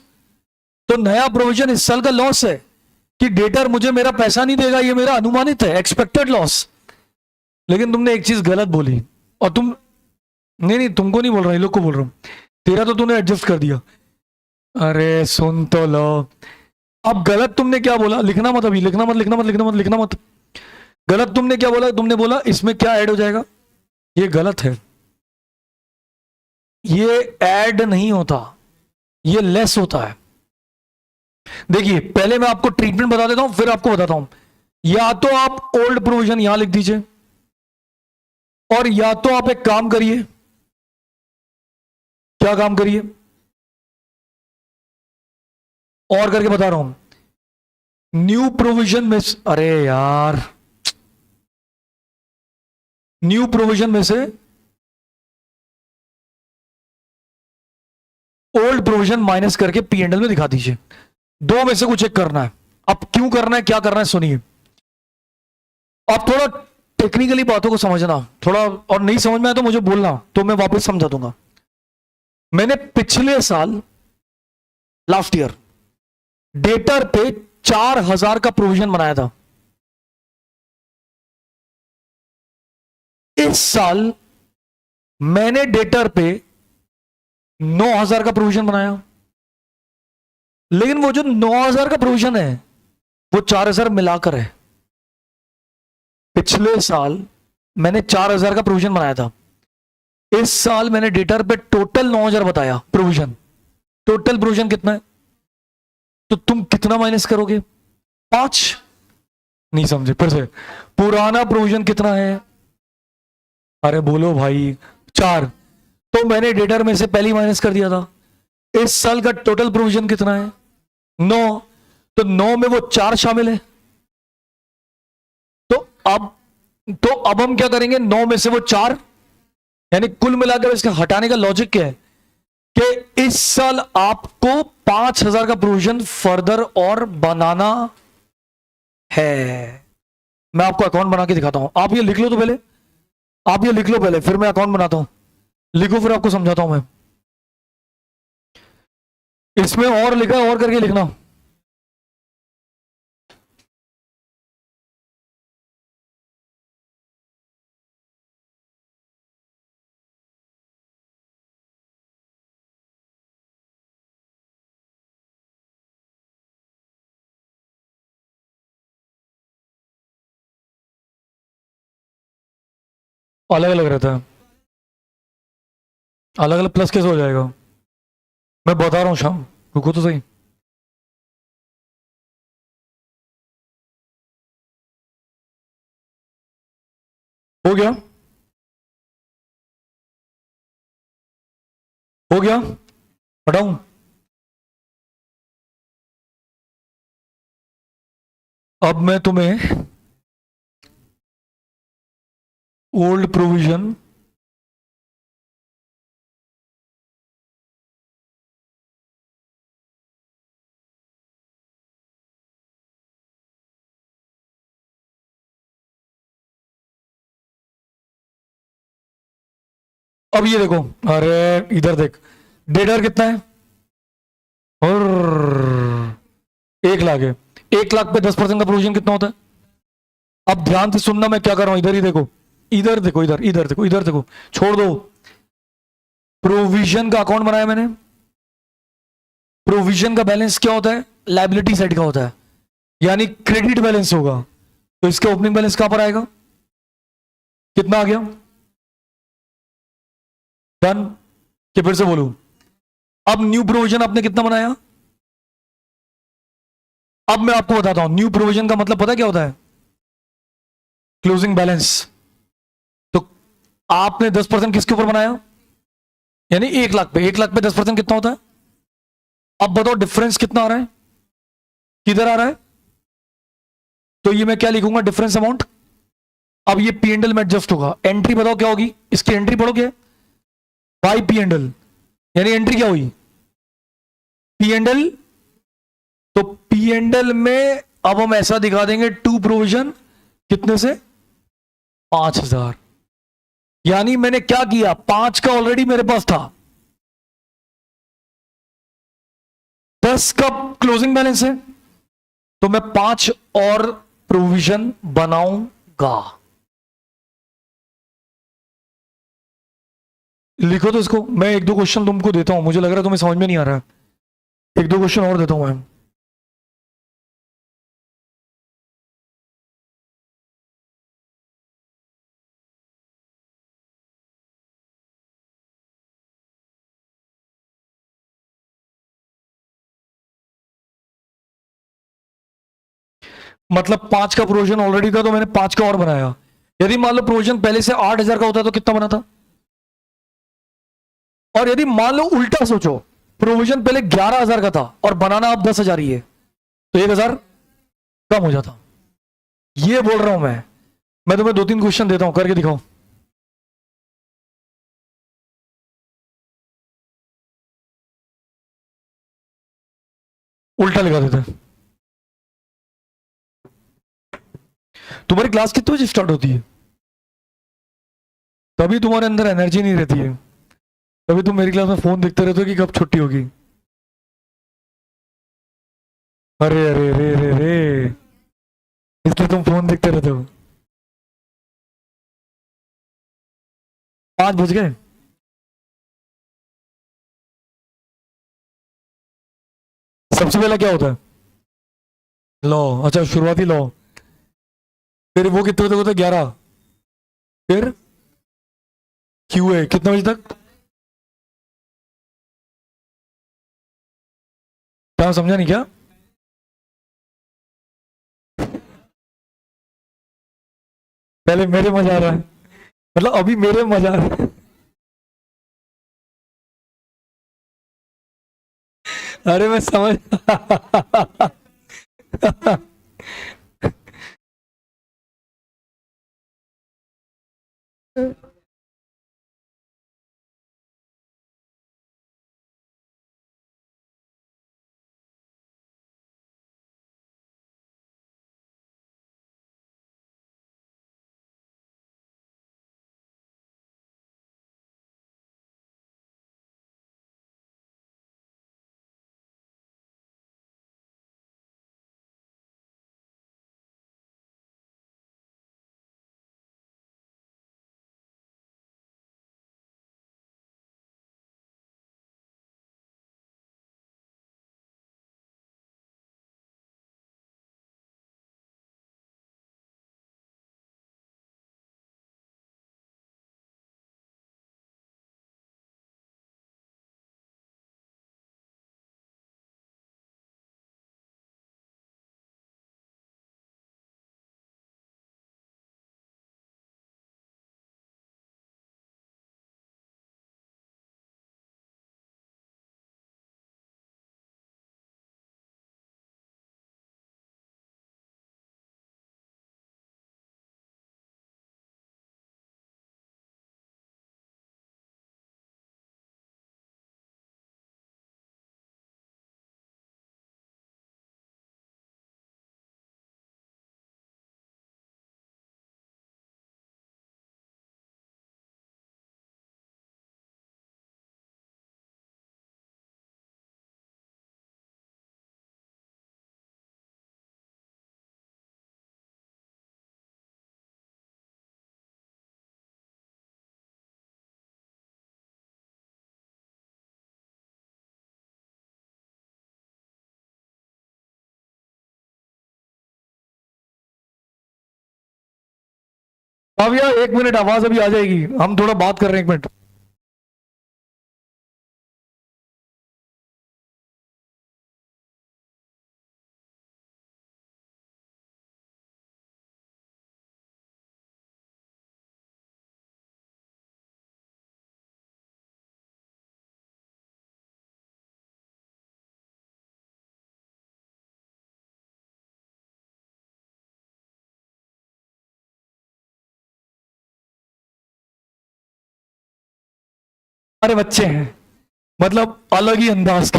तो नया प्रोविजन इस साल का लॉस है कि डेटर मुझे मेरा पैसा नहीं देगा, ये मेरा अनुमानित है, एक्सपेक्टेड लॉस। लेकिन तुमने एक चीज गलत बोली, और तुम, नहीं नहीं तुमको नहीं बोल रहा, ये लोग को बोल रहा हूं। तेरा तो तूने एडजस्ट कर दिया। अरे सुन तो लो, अब गलत तुमने क्या बोला, लिखना मत अभी, लिखना मत, लिखना मत, लिखना मत, लिखना मत। गलत तुमने क्या बोला, तुमने बोला इसमें क्या ऐड हो जाएगा। ये गलत है, ये ऐड नहीं होता, ये लेस होता है। देखिए, पहले मैं आपको ट्रीटमेंट बता देता हूं, फिर आपको बताता हूं। या तो आप ओल्ड प्रोविजन यहां लिख दीजिए, और या तो आप एक काम करिए। क्या काम करिए? और करके बता रहा हूं। न्यू प्रोविजन में अरे यार, न्यू प्रोविजन में से ओल्ड प्रोविजन माइनस करके पीएनएल में दिखा दीजिए। दो में से कुछ एक करना है। अब क्यों करना है, क्या करना है, सुनिए। आप थोड़ा टेक्निकली बातों को समझना थोड़ा, और नहीं समझ में आया तो मुझे बोलना, तो मैं वापस समझा दूंगा। मैंने पिछले साल, लास्ट ईयर, डेटर पे 4,000 का प्रोविजन बनाया था। इस साल मैंने डेटर पे 9,000 का प्रोविजन बनाया। लेकिन वो जो 9,000 का प्रोविजन है, वो 4,000 मिलाकर है। पिछले साल मैंने 4,000 का प्रोविजन बनाया था, इस साल मैंने डेटर पे टोटल 9,000 बताया प्रोविजन। टोटल प्रोविजन कितना है, तो तुम कितना माइनस करोगे? 5। नहीं समझे, फिर से। पुराना प्रोविजन कितना है? अरे बोलो भाई। 4। तो मैंने डेटर में से पहली माइनस कर दिया था। इस साल का टोटल प्रोविजन कितना है? 9। तो 9 में वो 4 शामिल है। तो अब हम क्या करेंगे, 9 में से वो 4, यानी कुल मिलाकर इसका हटाने का लॉजिक क्या है कि इस साल आपको 5,000 का प्रोविजन फर्दर और बनाना है। मैं आपको अकाउंट बना के दिखाता हूं, आप ये लिख लो तो पहले, आप ये लिख लो पहले, फिर मैं अकाउंट बनाता हूं। लिखो फिर आपको समझाता हूं मैं। इसमें और लिखा है, और करके लिखना। अलग अलग रहता है, अलग अलग प्लस कैसे हो जाएगा? मैं बता रहा हूँ शाम, रुको तो सही। हो गया, हो गया, हटाऊं? अब मैं तुम्हें ओल्ड प्रोविजन अब ये देखो, अरे इधर देख, डेटर कितना है? और 1 लाख है। 1 लाख पे 10% का प्रोविजन कितना होता है? अब ध्यान से सुनना, मैं क्या कर रहा हूं, इधर ही देखो, इधर देखो, इधर इधर देखो, इधर देखो, छोड़ दो। प्रोविजन का अकाउंट बनाया मैंने। प्रोविजन का बैलेंस क्या होता है? लाइबिलिटी साइड का होता है, यानी क्रेडिट बैलेंस होगा। तो इसका ओपनिंग बैलेंस कहां पर आएगा? कितना आ गया? डन। कि फिर से बोलूं? अब न्यू प्रोविजन आपने कितना बनाया? अब मैं आपको बताता हूं, न्यू प्रोविजन का मतलब पता क्या होता है? Closing balance. तो आपने 10% किसके ऊपर बनाया? यानी 1 लाख पे, 1 लाख पे 10% कितना होता है? अब बताओ डिफरेंस कितना आ रहा है, किधर आ रहा है? तो ये मैं क्या लिखूंगा, डिफरेंस अमाउंट। अब ये पी एंडल में एडजस्ट होगा। एंट्री बताओ क्या होगी इसकी, एंट्री पढ़ोगे? बाई पी एंडल, यानी एंट्री क्या हुई? P and L. तो पी एंडल में अब हम ऐसा दिखा देंगे, टू प्रोविजन कितने से? 5,000। यानी मैंने क्या किया, 5 का ऑलरेडी मेरे पास था, 10 का क्लोजिंग बैलेंस है, तो मैं 5 और प्रोविजन बनाऊंगा। लिखो तो इसको, मैं एक दो क्वेश्चन तुमको देता हूं, मुझे लग रहा है तुम्हें समझ में नहीं आ रहा है, एक दो क्वेश्चन और देता हूं मैं। मतलब 5 का प्रोविजन ऑलरेडी था, तो मैंने 5 का और बनाया। यदि मान लो प्रोविजन पहले से 8,000 का होता तो कितना बना था? और यदि मान लो उल्टा सोचो, प्रोविजन पहले 11,000 का था और बनाना अब 10,000 ही है, तो 1,000 कम हो जाता। ये बोल रहा हूं मैं तुम्हें 2-3 क्वेश्चन देता हूं, करके दिखाओ। उल्टा लगा देते हैं। तुम्हारी क्लास कितने बजे स्टार्ट होती है? तभी तुम्हारे अंदर एनर्जी नहीं रहती है, तभी तुम मेरी क्लास में फोन देखते रहते हो कि कब छुट्टी होगी। अरे अरे अरे अरे अरे, इसलिए तुम फोन देखते रहते हो। 5 बज गए। सबसे पहला क्या होता है? लॉ। अच्छा, शुरुआती लॉ। फिर वो कितने बजे तक होता है? 11। फिर क्यू ए कितने बजे तक? क्या समझा नहीं क्या? पहले मेरे मजा आ रहा है, मतलब अभी मेरे मजा आ रहा है। अरे मैं समझ अब यार 1 मिनट, आवाज अभी आ जाएगी, हम थोड़ा बात कर रहे हैं, 1 मिनट। हमारे बच्चे हैं, मतलब अलग ही अंदाज के।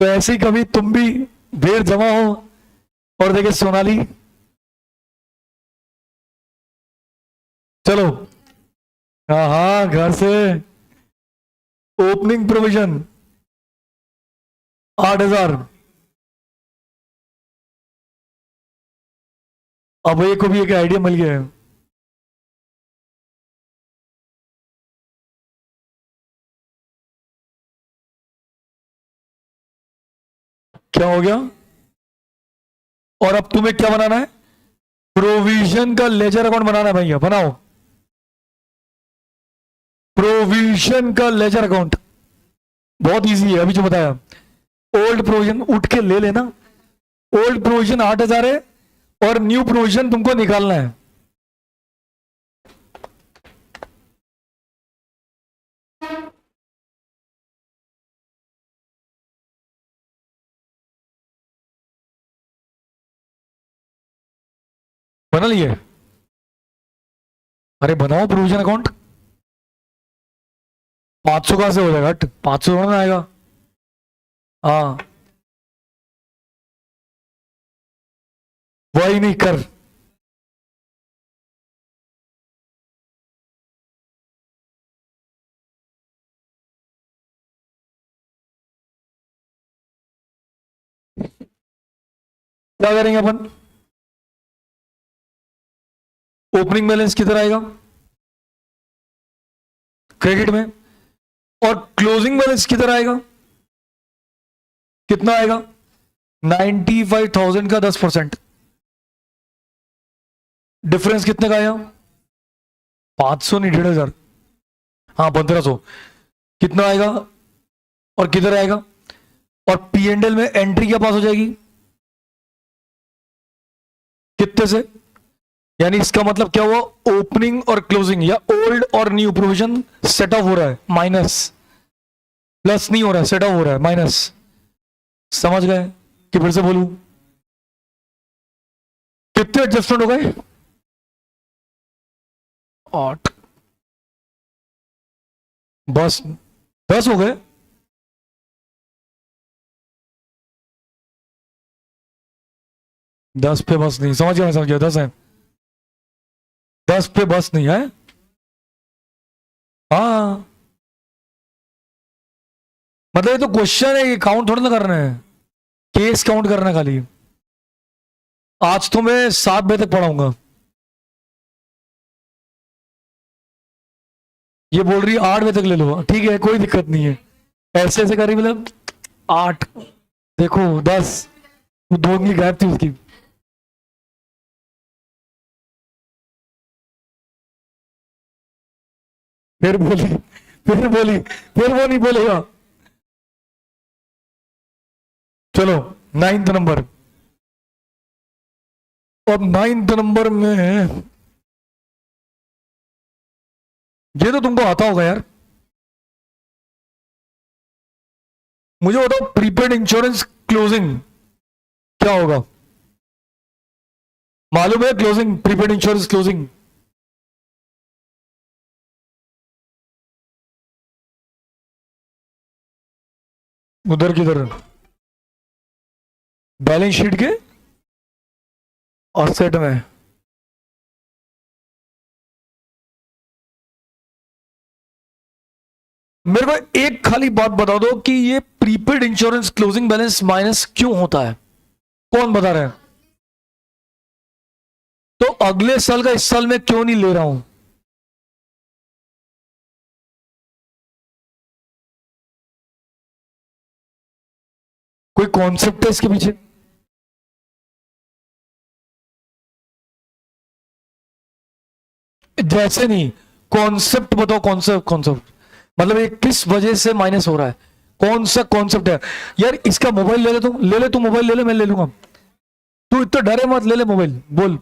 तो ऐसे ही कभी तुम भी देर जमा हो और देखे सोनाली। चलो, हाँ हाँ, घर से ओपनिंग प्रोविजन 8,000। अब ये को भी एक आइडिया मिल गया है। क्या हो गया? और अब तुम्हें क्या बनाना है? प्रोविजन का लेजर अकाउंट बनाना है भैया, बनाओ प्रोविजन का लेजर अकाउंट। बहुत इजी है, अभी जो बताया। ओल्ड प्रोविजन उठ के ले लेना। ओल्ड प्रोविजन 8,000 है और न्यू प्रोविजन तुमको निकालना है। बना लिए? अरे बनाओ प्रोविजन अकाउंट। 500 कहां से हो जाएगा? 500 थोड़ा ना आएगा। हाँ, वही नहीं कर। क्या करेंगे अपन? ओपनिंग बैलेंस किधर आएगा? क्रेडिट में। और क्लोजिंग बैलेंस किधर आएगा? कितना आएगा? 95,000 का 10%। डिफरेंस कितने का आया? 500 नहीं, 1,500। हाँ, 1,500। कितना आएगा और किधर आएगा? और पी एंड एल में एंट्री क्या पास हो जाएगी? कितने से? यानी इसका मतलब क्या हुआ? ओपनिंग और क्लोजिंग या ओल्ड और न्यू प्रोविजन सेट ऑफ हो रहा है, माइनस। प्लस नहीं हो रहा है, सेट ऑफ हो रहा है, माइनस। समझ गए कि फिर से बोलूं? कितने एडजस्टमेंट हो गए? 8। बस 10 हो गए। 10 पे बस नहीं, समझ गया, मैं समझ गया, 10 है। 10 पे बस नहीं है। हाँ, मतलब ये तो क्वेश्चन है, ये काउंट थोड़ा ना करना है। केस काउंट करना है खाली। आज तो मैं 7 बजे तक पढ़ाऊंगा। ये बोल रही है 8 बजे तक ले लो, ठीक है, कोई दिक्कत नहीं है। ऐसे ऐसे कर रही, मतलब 8, देखो 10, दो उंगली गायब थी उसकी। फिर बोली, फिर बोली, फिर वो नहीं बोलेगा। चलो, 9th नंबर। अब 9th नंबर में ये तो तुमको आता होगा यार। मुझे बताओ, प्रीपेड इंश्योरेंस क्लोजिंग क्या होगा? मालूम है क्लोजिंग, प्रीपेड इंश्योरेंस क्लोजिंग? उधर किधर? बैलेंस शीट के ऑफसेट में। मेरे को एक खाली बात बता दो कि ये prepaid insurance closing balance minus क्यों होता है? कौन बता रहा है? तो अगले साल का इस साल में क्यों नहीं ले रहा हूं? कोई कॉन्सेप्ट है इसके पीछे? जैसे नहीं, कॉन्सेप्ट बताओ, कॉन्सेप्ट कॉन्सेप्ट मतलब ये किस वजह से माइनस हो रहा है, कौन सा कॉन्सेप्ट है। यार इसका मोबाइल ले ले, तू ले ले, तू मोबाइल ले ले, मैं ले लूंगा, तू इतना डरे मत, ले ले मोबाइल, बोल।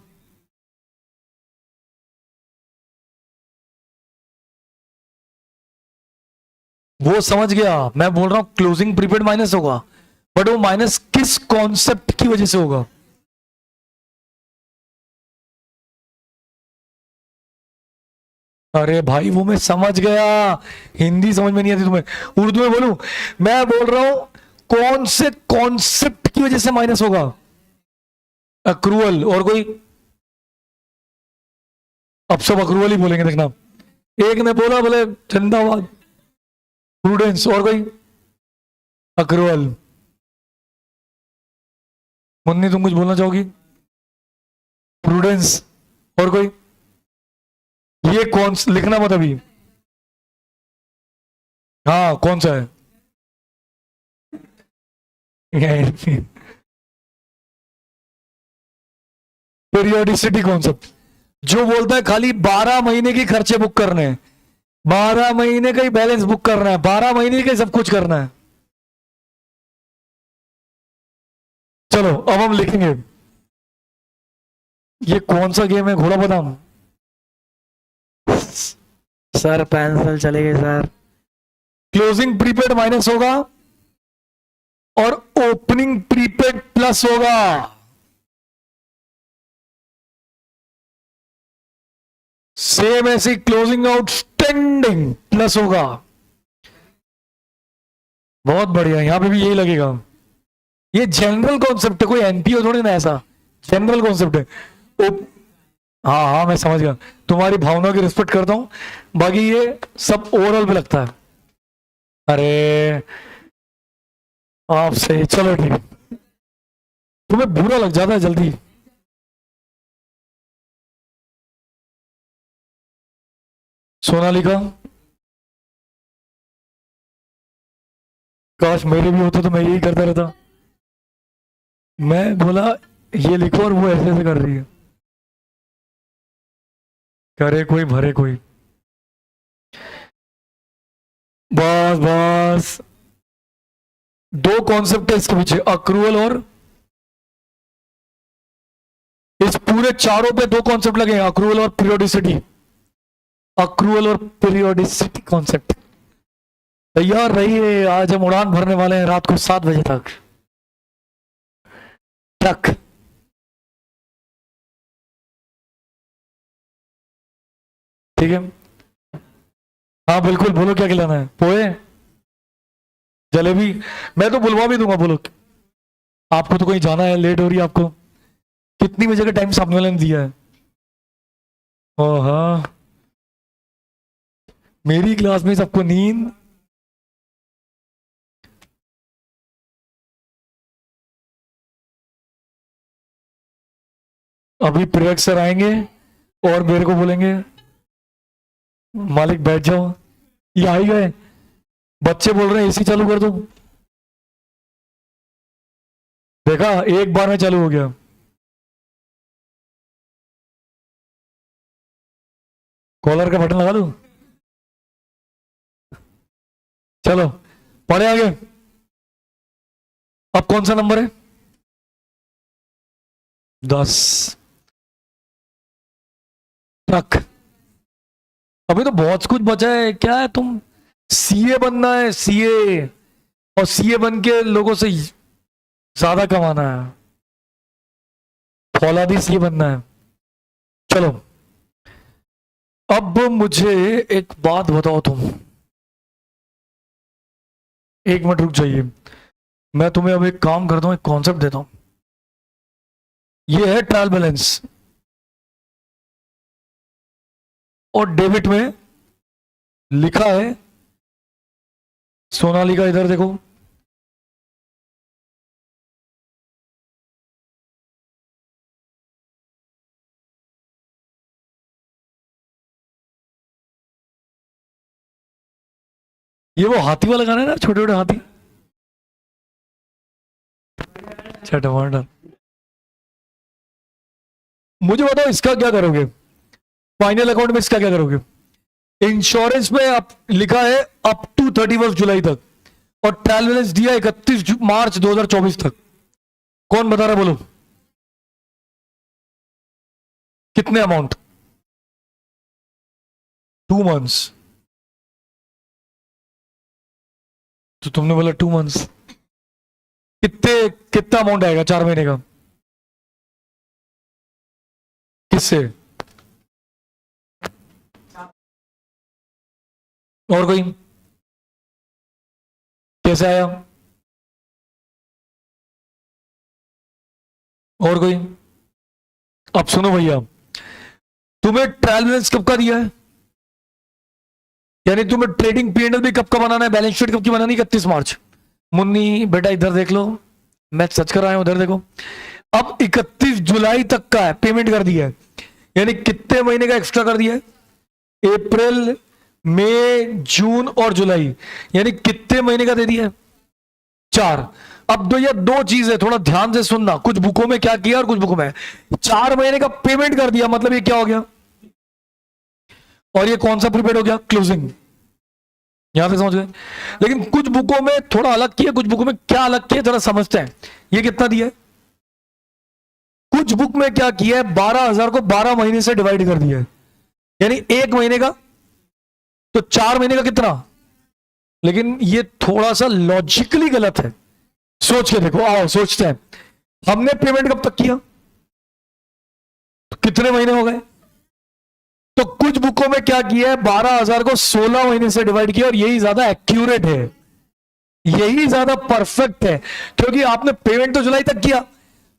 वो समझ गया, मैं बोल रहा हूं क्लोजिंग प्रीपेड माइनस होगा, बट वो माइनस किस कॉन्सेप्ट की वजह से होगा। अरे भाई वो मैं समझ गया, हिंदी समझ में नहीं आती तुम्हें, उर्दू में बोलूं। मैं बोल रहा हूं कौन से कॉन्सेप्ट की वजह से माइनस होगा। अक्रूवल, और कोई? अब सब अक्रूवल ही बोलेंगे देखना। एक ने बोला बोले जिंदाबाद, प्रूडेंस, और कोई? अक्रूवल। मुन्नी तुम कुछ बोलना चाहोगी? प्रूडेंस, और कोई? ये कौन लिखना मत अभी। हाँ कौन सा है? पीरियोडिसिटी कॉन्सेप्ट, जो बोलता है खाली 12 महीने की खर्चे बुक करने हैं, 12 महीने का ही बैलेंस बुक करना है, 12 महीने का ही सब कुछ करना है। चलो अब हम लिखेंगे, ये कौन सा गेम है, घोड़ा बादाम? सर पेंसिल चले गए सर। क्लोजिंग प्रीपेड माइनस होगा और ओपनिंग प्रीपेड प्लस होगा। सेम ऐसी क्लोजिंग आउटस्टैंडिंग प्लस होगा। बहुत बढ़िया, यहां पे भी यही लगेगा। ये जनरल कॉन्सेप्ट है, कोई एनपीओ थोड़ी ना, ऐसा जनरल कॉन्सेप्ट है। हाँ हाँ मैं समझ गया, तुम्हारी भावना की रिस्पेक्ट करता हूं, बाकी ये सब ओवरऑल पे लगता है। अरे आपसे चलो ठीक है, तुम्हें बुरा लग जाता है जल्दी। सोनालिका, काश मेरे भी होते तो मैं यही करता रहता। मैं बोला ये लिखो और वो ऐसे ऐसे कर रही है, करे कोई भरे कोई। बस बस, दो कॉन्सेप्ट है इसके पीछे, अक्रूवल और, इस पूरे चारों पे दो कॉन्सेप्ट लगे हैं, अक्रूवल और पीरियोडिसिटी। अक्रूवल और पीरियोडिसिटी कॉन्सेप्ट। तैयार रहिए, आज हम उड़ान भरने वाले हैं रात को 7 बजे तक। ट्रक, ठीक है। हाँ बिल्कुल, बोलो क्या खिलाना है, पोहे, जलेबी, मैं तो बुलवा भी दूंगा, बोलो। आपको तो कहीं जाना है, लेट हो रही है आपको, कितनी बजे का टाइम सामने वाले ने दिया है? ओ हाँ, मेरी क्लास में सबको नींद। अभी प्रेरक सर आएंगे और मेरे को बोलेंगे मालिक बैठ जाओ, ये आ ही गए, बच्चे बोल रहे हैं एसी चालू कर दो। देखा, एक बार में चालू हो गया। कॉलर का बटन लगा दूं? चलो पढ़े आगे। अब कौन सा नंबर है? 10। ट्रक, अभी तो बहुत कुछ बचा है, क्या है, तुम सीए बनना है, सीए, और सीए बन के लोगों से ज्यादा कमाना है, फौलादी सीए बनना है। चलो अब मुझे एक बात बताओ तुम, एक मिनट रुक जाइए, मैं तुम्हें अब एक काम करता हूं, एक कॉन्सेप्ट देता हूं। ये है ट्रायल बैलेंस, और डेबिट में लिखा है, सोनाली का इधर देखो, ये वो हाथी वाला गाना है ना, छोटे छोटे हाथी, अच्छा टमाटर। मुझे बताओ इसका क्या करोगे, फाइनल अकाउंट में इसका क्या करोगे? इंश्योरेंस में आप लिखा है अप टू 31 जुलाई तक, और ट्रायल बैलेंस दिया 31 मार्च 2024 तक। कौन बता रहा बोलो? कितने अमाउंट? 2 मंथ्स। तो तुमने बोला 2 मंथ्स, कितना अमाउंट आएगा 4 महीने का? किससे? और कोई? कैसे आया? और कोई? अब सुनो भैया, तुम्हें ट्रायल बैलेंस कब का दिया है? यानी तुम्हें ट्रेडिंग पीएनएल भी कब का बनाना है, बैलेंस शीट कब की बनानी? 31 मार्च। मुन्नी बेटा इधर देख लो, मैं सच कर आया हूं, उधर देखो। अब 31 जुलाई तक का है, पेमेंट कर दिया है, यानी कितने महीने का एक्स्ट्रा कर दिया है? अप्रैल, मई, जून और जुलाई, यानी कितने महीने का दे दिया है? 4। अब तो ये 2 चीज है, थोड़ा ध्यान से सुनना, कुछ बुकों में क्या किया और कुछ बुकों में 4 महीने का पेमेंट कर दिया, मतलब ये क्या हो गया? और ये कौन सा प्रीपेड हो गया? क्लोजिंग। यहां तक समझ गए? लेकिन कुछ बुकों में थोड़ा अलग किया, कुछ बुकों में क्या अलग किया जरा समझते हैं। ये कितना दिया है? कुछ बुक में क्या किया है, 12,000 को 12 महीने से डिवाइड कर दिया है, यानी 1 महीने का, तो 4 महीने का कितना? लेकिन ये थोड़ा सा लॉजिकली गलत है, सोच के देखो। आओ सोचते हैं, हमने पेमेंट कब तक किया, तो कितने महीने हो गए? तो कुछ बुकों में क्या किया है, 12,000 को 16 महीने से डिवाइड किया, और यही ज्यादा एक्यूरेट है, यही ज्यादा परफेक्ट है, क्योंकि आपने पेमेंट तो जुलाई तक किया,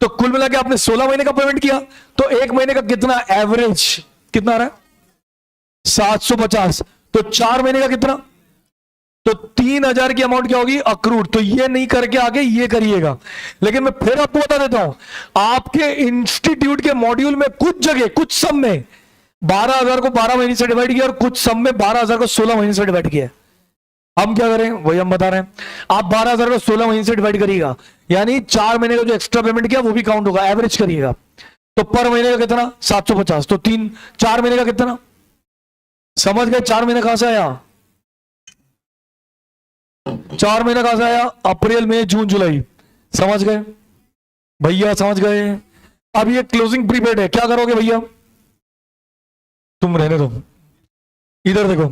तो कुल मिला के आपने 16 महीने का पेमेंट किया, तो 1 महीने का कितना एवरेज कितना आ रहा है? 750। तो 4 महीने का कितना? तो 3,000 की अमाउंट क्या होगी? अक्रूड। तो ये नहीं करके आगे ये करिएगा। लेकिन मैं फिर आपको बता देता हूं, आपके इंस्टीट्यूट के मॉड्यूल में कुछ जगह, कुछ सब में 12,000 को 12 महीने से डिवाइड किया, और कुछ सब में 12,000 को 16 महीने से डिवाइड किया। हम क्या करें वही हम बता रहे हैं। आप 12,000 को 16 महीने से डिवाइड करिएगा, यानी 4 महीने का जो एक्स्ट्रा पेमेंट किया वो भी काउंट होगा, एवरेज करिएगा। तो पर महीने का कितना? 750। तो 4 महीने का कितना? समझ गए? 4 महीने कहां से आया? 4 महीने कहां से आया? अप्रैल, मई, जून, जुलाई। समझ गए भैया? समझ गए? अब ये क्लोजिंग प्रीपेड है, क्या करोगे भैया? तुम रहने दो, इधर देखो,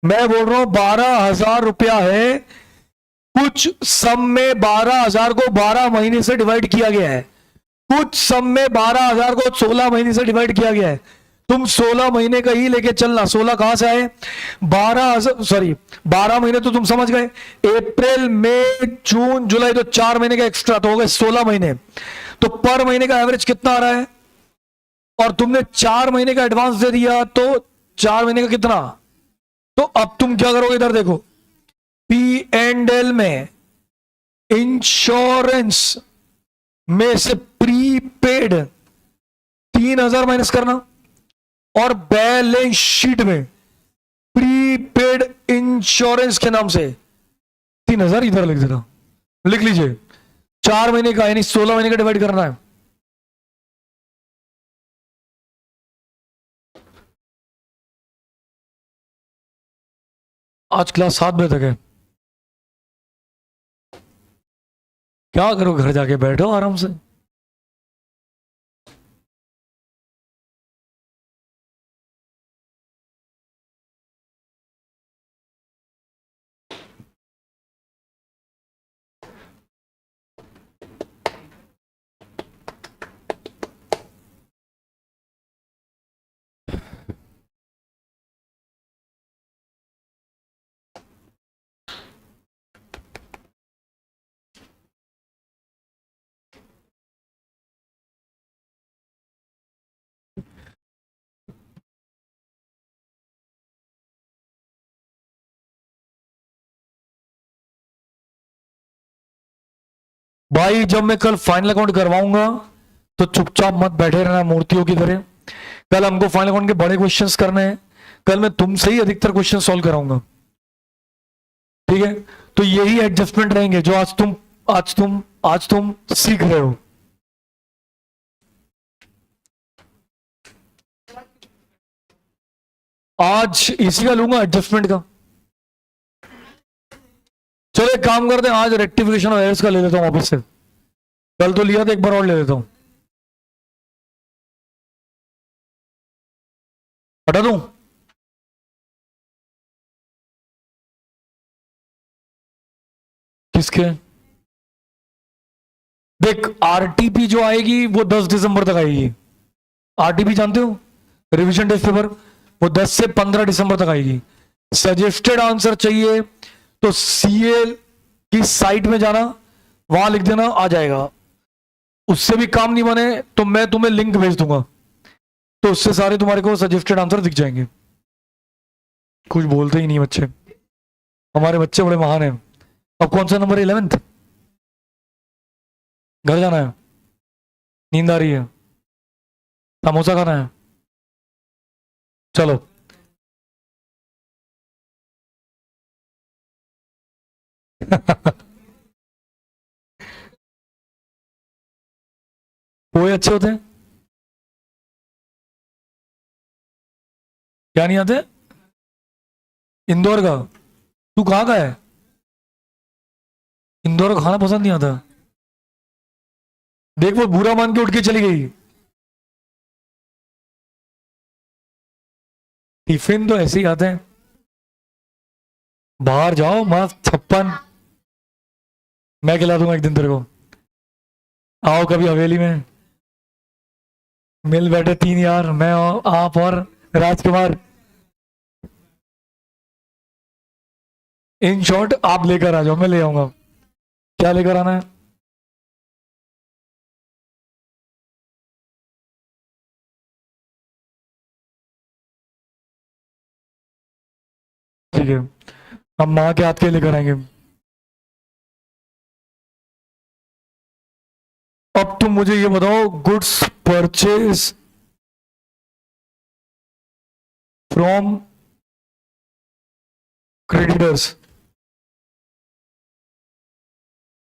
मैं बोल रहा हूं 12,000 रुपया है, कुछ सम में 12,000 को 12 महीने से डिवाइड किया गया है, कुछ सम में 12,000 को 16 महीने से डिवाइड किया गया है। तुम 16 महीने का ही लेके चलना। 16 कहां से आए? 12 महीने तो तुम समझ गए, अप्रैल, मई, जून, जुलाई, तो 4 महीने का एक्स्ट्रा, तो हो गए 16 महीने। तो पर महीने का एवरेज कितना आ रहा है? और तुमने 4 महीने का एडवांस दे दिया, तो 4 महीने का कितना? तो अब तुम क्या करोगे? इधर देखो, P&L में इंश्योरेंस में से प्रीपेड 3,000 माइनस करना, और बैलेंस शीट में प्रीपेड इंश्योरेंस के नाम से 3,000 इधर लिख देना, लिख लीजिए। 4 महीने का यानी 16 महीने का डिवाइड करना है। आज क्लास 7 बजे तक है, क्या करो? घर जाके बैठो आराम से। भाई जब मैं कल फाइनल अकाउंट करवाऊंगा तो चुपचाप मत बैठे रहना मूर्तियों की तरह। कल हमको फाइनल अकाउंट के बड़े क्वेश्चंस करने हैं, कल मैं तुमसे ही अधिकतर क्वेश्चन सॉल्व कराऊंगा, ठीक है? तो यही एडजस्टमेंट रहेंगे जो आज तुम सीख रहे हो। आज इसी का लूंगा, एडजस्टमेंट का। चलो एक काम करते हैं, आज रेक्टिफिकेशन और एरर्स का ले लेता हूं वापस से। कल तो लिया था, एक बार और ले लेता हूं। हटा दूं? किसके? देख, आरटीपी जो आएगी वो 10 दिसंबर तक आएगी। आरटीपी जानते हो, रिवीजन टेस्ट पेपर, वो 10 से 15 दिसंबर तक आएगी। सजेस्टेड आंसर चाहिए तो सीए की साइट में जाना, वहां लिख देना, आ जाएगा। उससे भी काम नहीं बने तो मैं तुम्हें लिंक भेज दूंगा, तो उससे सारे तुम्हारे को सजेस्टेड आंसर दिख जाएंगे। कुछ बोलते ही नहीं बच्चे, हमारे बच्चे बड़े महान हैं। अब कौन सा नंबर है? 11th। घर जाना है, नींद आ रही है, समोसा खाना है, चलो। पोहे अच्छे होते हैं? क्या नहीं आते? इंदौर का? तू कहाँ का है? इंदौर का खाना पसंद नहीं आता? देख, वो बुरा मान के उठ के चली गई। टिफिन तो ऐसे ही आते हैं। बाहर जाओ, मस्त 56 मैं खिला दूंगा एक दिन तेरे को। आओ कभी हवेली में, मिल बैठे 3 यार, मैं आप और राजकुमार। इन शॉर्ट आप लेकर आ जाओ, मैं ले आऊंगा। क्या लेकर आना है? ठीक है, हम माँ के हाथ के लेकर आएंगे। अब तुम मुझे ये बताओ, goods purchase from creditors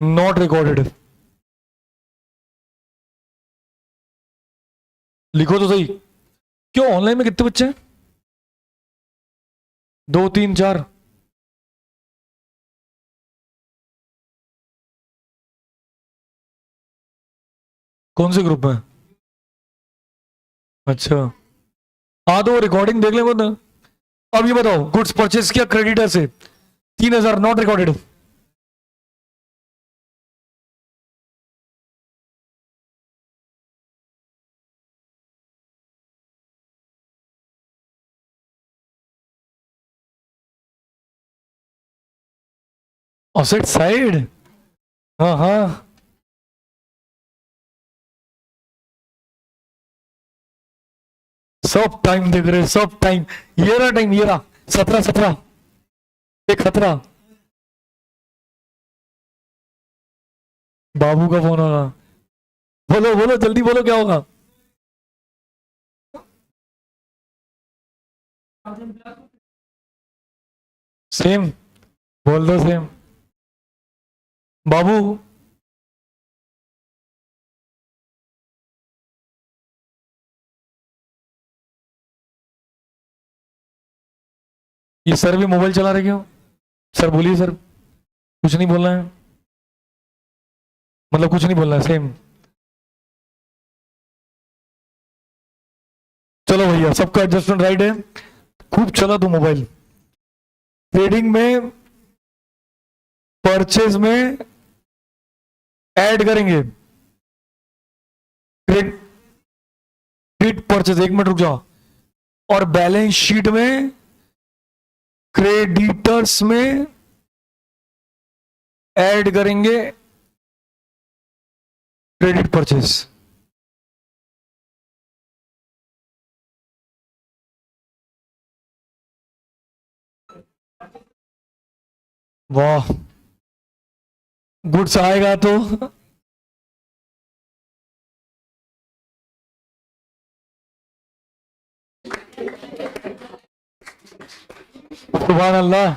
not recorded, लिखो तो सही। क्यों, ऑनलाइन में कितने बच्चे हैं? 2 3 4? कौन से ग्रुप में? अच्छा, हाँ तो रिकॉर्डिंग देख लेंगे ना। अब ये बताओ, गुड्स परचेज किया क्रेडिटर से 3,000 नॉट रिकॉर्डेड। Offset side? हाँ हाँ, सब टाइम देख रहे, सब टाइम। ये रहा टाइम, ये रहा 17 एक खतरा। बाबू का फोन होगा। बोलो बोलो, जल्दी बोलो, क्या होगा? सेम, बोल दो सेम। बाबू, ये सर भी मोबाइल चला रहे क्यों? सर बोलिए सर, कुछ नहीं बोलना है, मतलब कुछ नहीं बोलना है, सेम। चलो भैया, सबका एडजस्टमेंट राइट है। खूब चला तू मोबाइल। ट्रेडिंग में, परचेज में ऐड करेंगे क्रेडिट परचेज, 1 मिनट रुक जाओ। और बैलेंस शीट में क्रेडिटर्स में ऐड करेंगे क्रेडिट परचेज। वाह, गुड्स आएगा तो सुभान अल्लाह,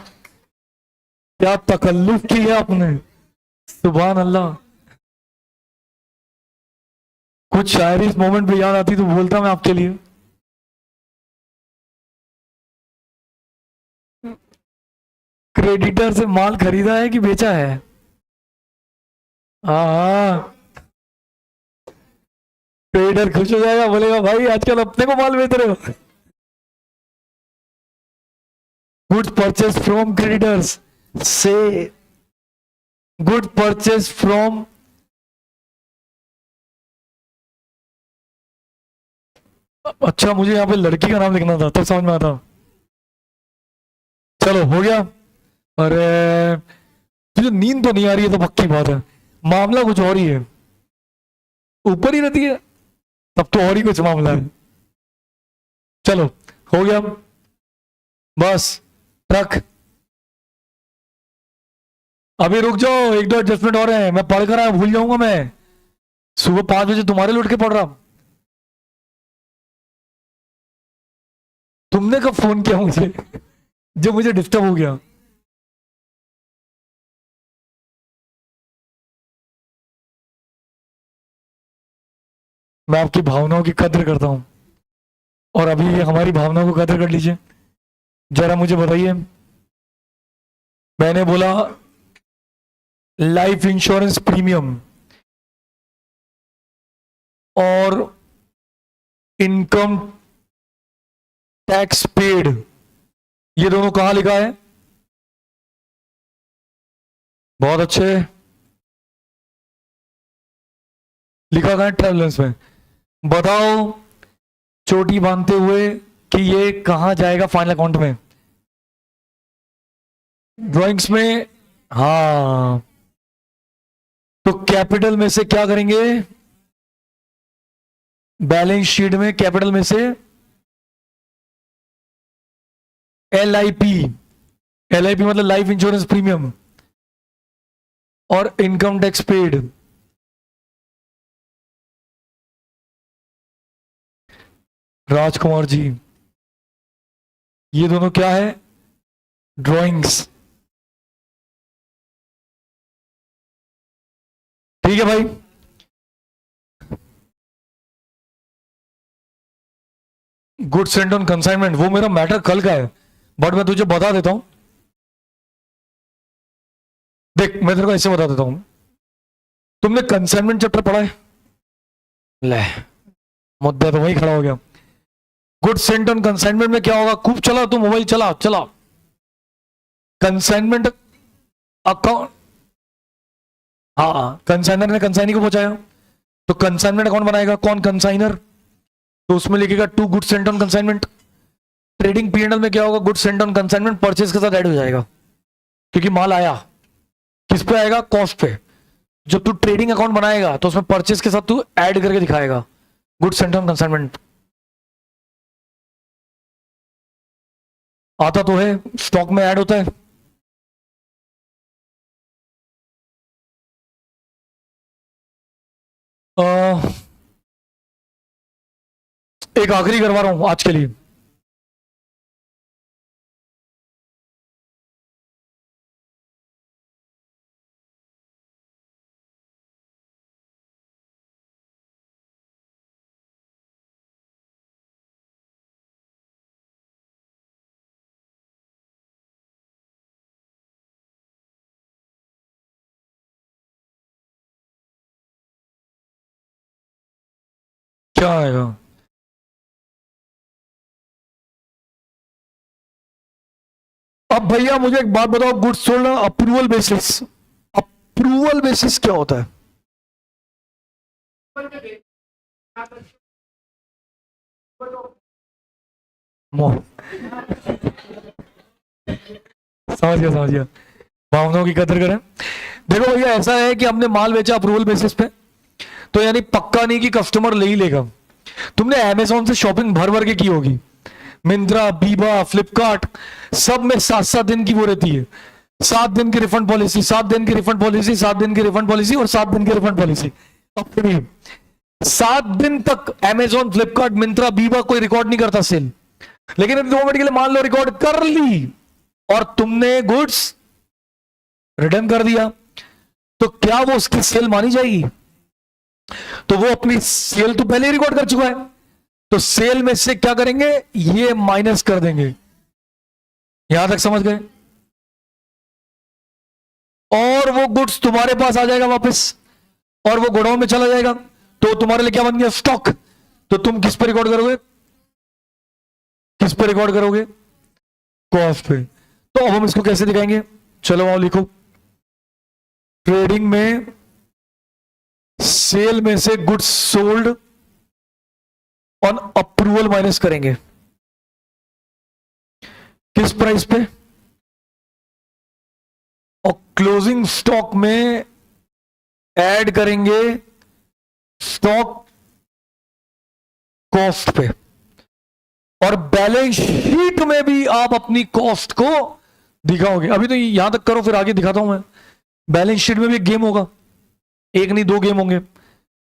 क्या तकल्लुफ की है आपने, सुभान अल्लाह। कुछ शायरी इस मोमेंट पे याद आती तो बोलता मैं आपके लिए। क्रेडिटर से माल खरीदा है कि बेचा है? हाँ, क्रेडिटर खुश हो जाएगा, बोलेगा भाई आजकल अपने को माल बेच रहे हो। गुड्स परचेस फ्रॉम क्रेडिटर्स से गुड परचेस फ्रॉम, अच्छा मुझे यहाँ पे लड़की का नाम लिखना था तब समझ में आता। चलो हो गया। अरे तुझे नींद तो नहीं आ रही है तो पक्की बात है, मामला कुछ और ही है, ऊपर ही रहती है तब तो और ही कुछ मामला है। चलो हो गया, बस रख। अभी रुक जाओ, एक दो एडजस्टमेंट और है, मैं पढ़ कर आया, भूल जाऊंगा मैं। सुबह 5 बजे तुम्हारे लौट के पढ़ रहा। तुमने कब फोन किया मुझे जो मुझे डिस्टर्ब हो गया? मैं आपकी भावनाओं की कद्र करता हूं, और अभी हमारी भावनाओं को कद्र कर लीजिए। जरा मुझे बताइए, मैंने बोला लाइफ इंश्योरेंस प्रीमियम और इनकम टैक्स पेड, ये दोनों कहां लिखा है? बहुत अच्छे, लिखा था ट्रेवलेंस में। बताओ चोटी बांधते हुए कि ये कहां जाएगा फाइनल अकाउंट में? ड्राइंग्स में, हाँ। तो कैपिटल में से क्या करेंगे? बैलेंस शीट में कैपिटल में से LIP, LIP मतलब लाइफ इंश्योरेंस प्रीमियम और income tax paid. Rajkumar ji, ये दोनों क्या है? ड्राइंग्स। ठीक है भाई, गुड सेंड ऑन कंसाइनमेंट वो मेरा मैटर कल का है, बट मैं तुझे बता देता हूं। देख मैं तेरे को ऐसे बता देता हूं, तुमने कंसाइनमेंट चैप्टर पढ़ा है? ले, मुद्दा तो वही खड़ा हो गया। गुड सेंट ऑन कंसाइनमेंट में क्या होगा? खूब चला तू मोबाइल, चला चला। कंसाइनमेंट अकाउंट, हाँ कंसाइनर ने कंसाइनी को पहुंचाया तो कंसाइनमेंट अकाउंट बनाएगा कौन? कंसाइनर। तो उसमें लिखेगा to good sent on consignment. Trading PNL में क्या होगा? Good sent on consignment purchase के साथ ऐड हो जाएगा, क्योंकि माल आया। किस पे आएगा? कॉस्ट पे। जब तू ट्रेडिंग अकाउंट बनाएगा तो उसमें परचेज के साथ तू ऐड करके दिखाएगा गुड सेंट ऑन कंसाइनमेंट। आता तो है, स्टॉक में ऐड होता है। एक आखिरी करवा रहा हूं आज के लिए। क्या आएगा? अब भैया मुझे एक बात बताओ, goods sold approval basis, approval basis क्या होता है? समझ गया, भावनाओं की कदर करें। देखो भैया ऐसा है कि हमने माल बेचा अप्रूवल बेसिस पे, तो यानी पक्का नहीं कि कस्टमर ले ही लेगा। तुमने अमेजोन से शॉपिंग भर भर के की होगी, मिंत्रा, बीबा, फ्लिपकार्ट, सब में 7-7 दिन की वो रहती है, 7 दिन की रिफंड पॉलिसी, 7 दिन की रिफंड पॉलिसी, 7 दिन की रिफंड पॉलिसी और 7 दिन की रिफंड पॉलिसी। अपनी 7 दिन तक अमेजोन, फ्लिपकार्ट, मिंत्रा, बीबा कोई रिकॉर्ड नहीं करता सेल, लेकिन अभी 2 मिनट के लिए मान लो रिकॉर्ड कर ली और तुमने गुड्स रिटर्न कर दिया, तो क्या वो उसकी सेल मानी जाएगी? तो वो अपनी सेल तो पहले ही रिकॉर्ड कर चुका है, तो सेल में से क्या करेंगे? ये माइनस कर देंगे। यहां तक समझ गए? और वो गुड्स तुम्हारे पास आ जाएगा वापस, और वो गोडाउन में चला जाएगा, तो तुम्हारे लिए क्या बन गया? स्टॉक। तो तुम किस पे रिकॉर्ड करोगे? किस पे रिकॉर्ड करोगे? कॉस्ट पे। तो अब हम इसको कैसे दिखाएंगे? चलो आओ लिखो। ट्रेडिंग में सेल में से goods sold on approval minus करेंगे। किस प्राइस पे? और क्लोजिंग स्टॉक में ऐड करेंगे स्टॉक कॉस्ट पे। और बैलेंस शीट में भी आप अपनी कॉस्ट को दिखाओगे। अभी तो यहां तक करो, फिर आगे दिखाता हूं मैं। बैलेंस शीट में भी एक गेम होगा, एक नहीं 2 गेम होंगे।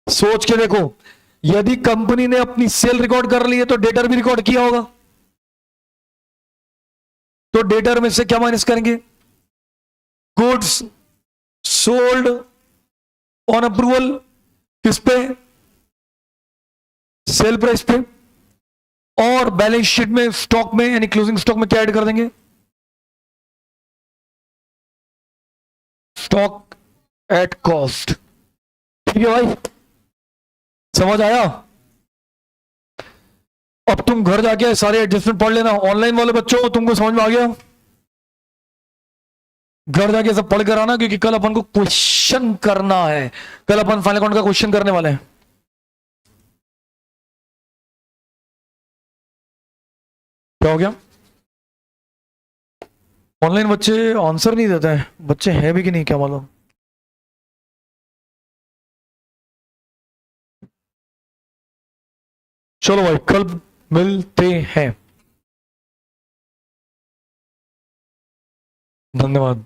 सोच के देखो, यदि कंपनी ने अपनी सेल रिकॉर्ड कर ली है तो डेटर भी रिकॉर्ड किया होगा, तो डेटर में से क्या माइनस करेंगे? Goods sold on approval. किस पे? सेल प्राइस पे। और बैलेंस शीट में स्टॉक में यानी क्लोजिंग स्टॉक में क्या ऐड कर देंगे? Stock at cost. ठीक है भाई, समझ आया? अब तुम घर जाके सारे एडजस्टमेंट पढ़ लेना। ऑनलाइन वाले बच्चों, तुमको समझ में आ गया? घर जाके सब पढ़ कर आना, क्योंकि कल अपन को क्वेश्चन करना है। कल अपन फाइनल अकाउंट का क्वेश्चन करने वाले हैं। क्या हो गया? ऑनलाइन बच्चे आंसर नहीं देते हैं। बच्चे हैं भी कि नहीं क्या मालूम। चलो भाई, कल मिलते हैं। धन्यवाद।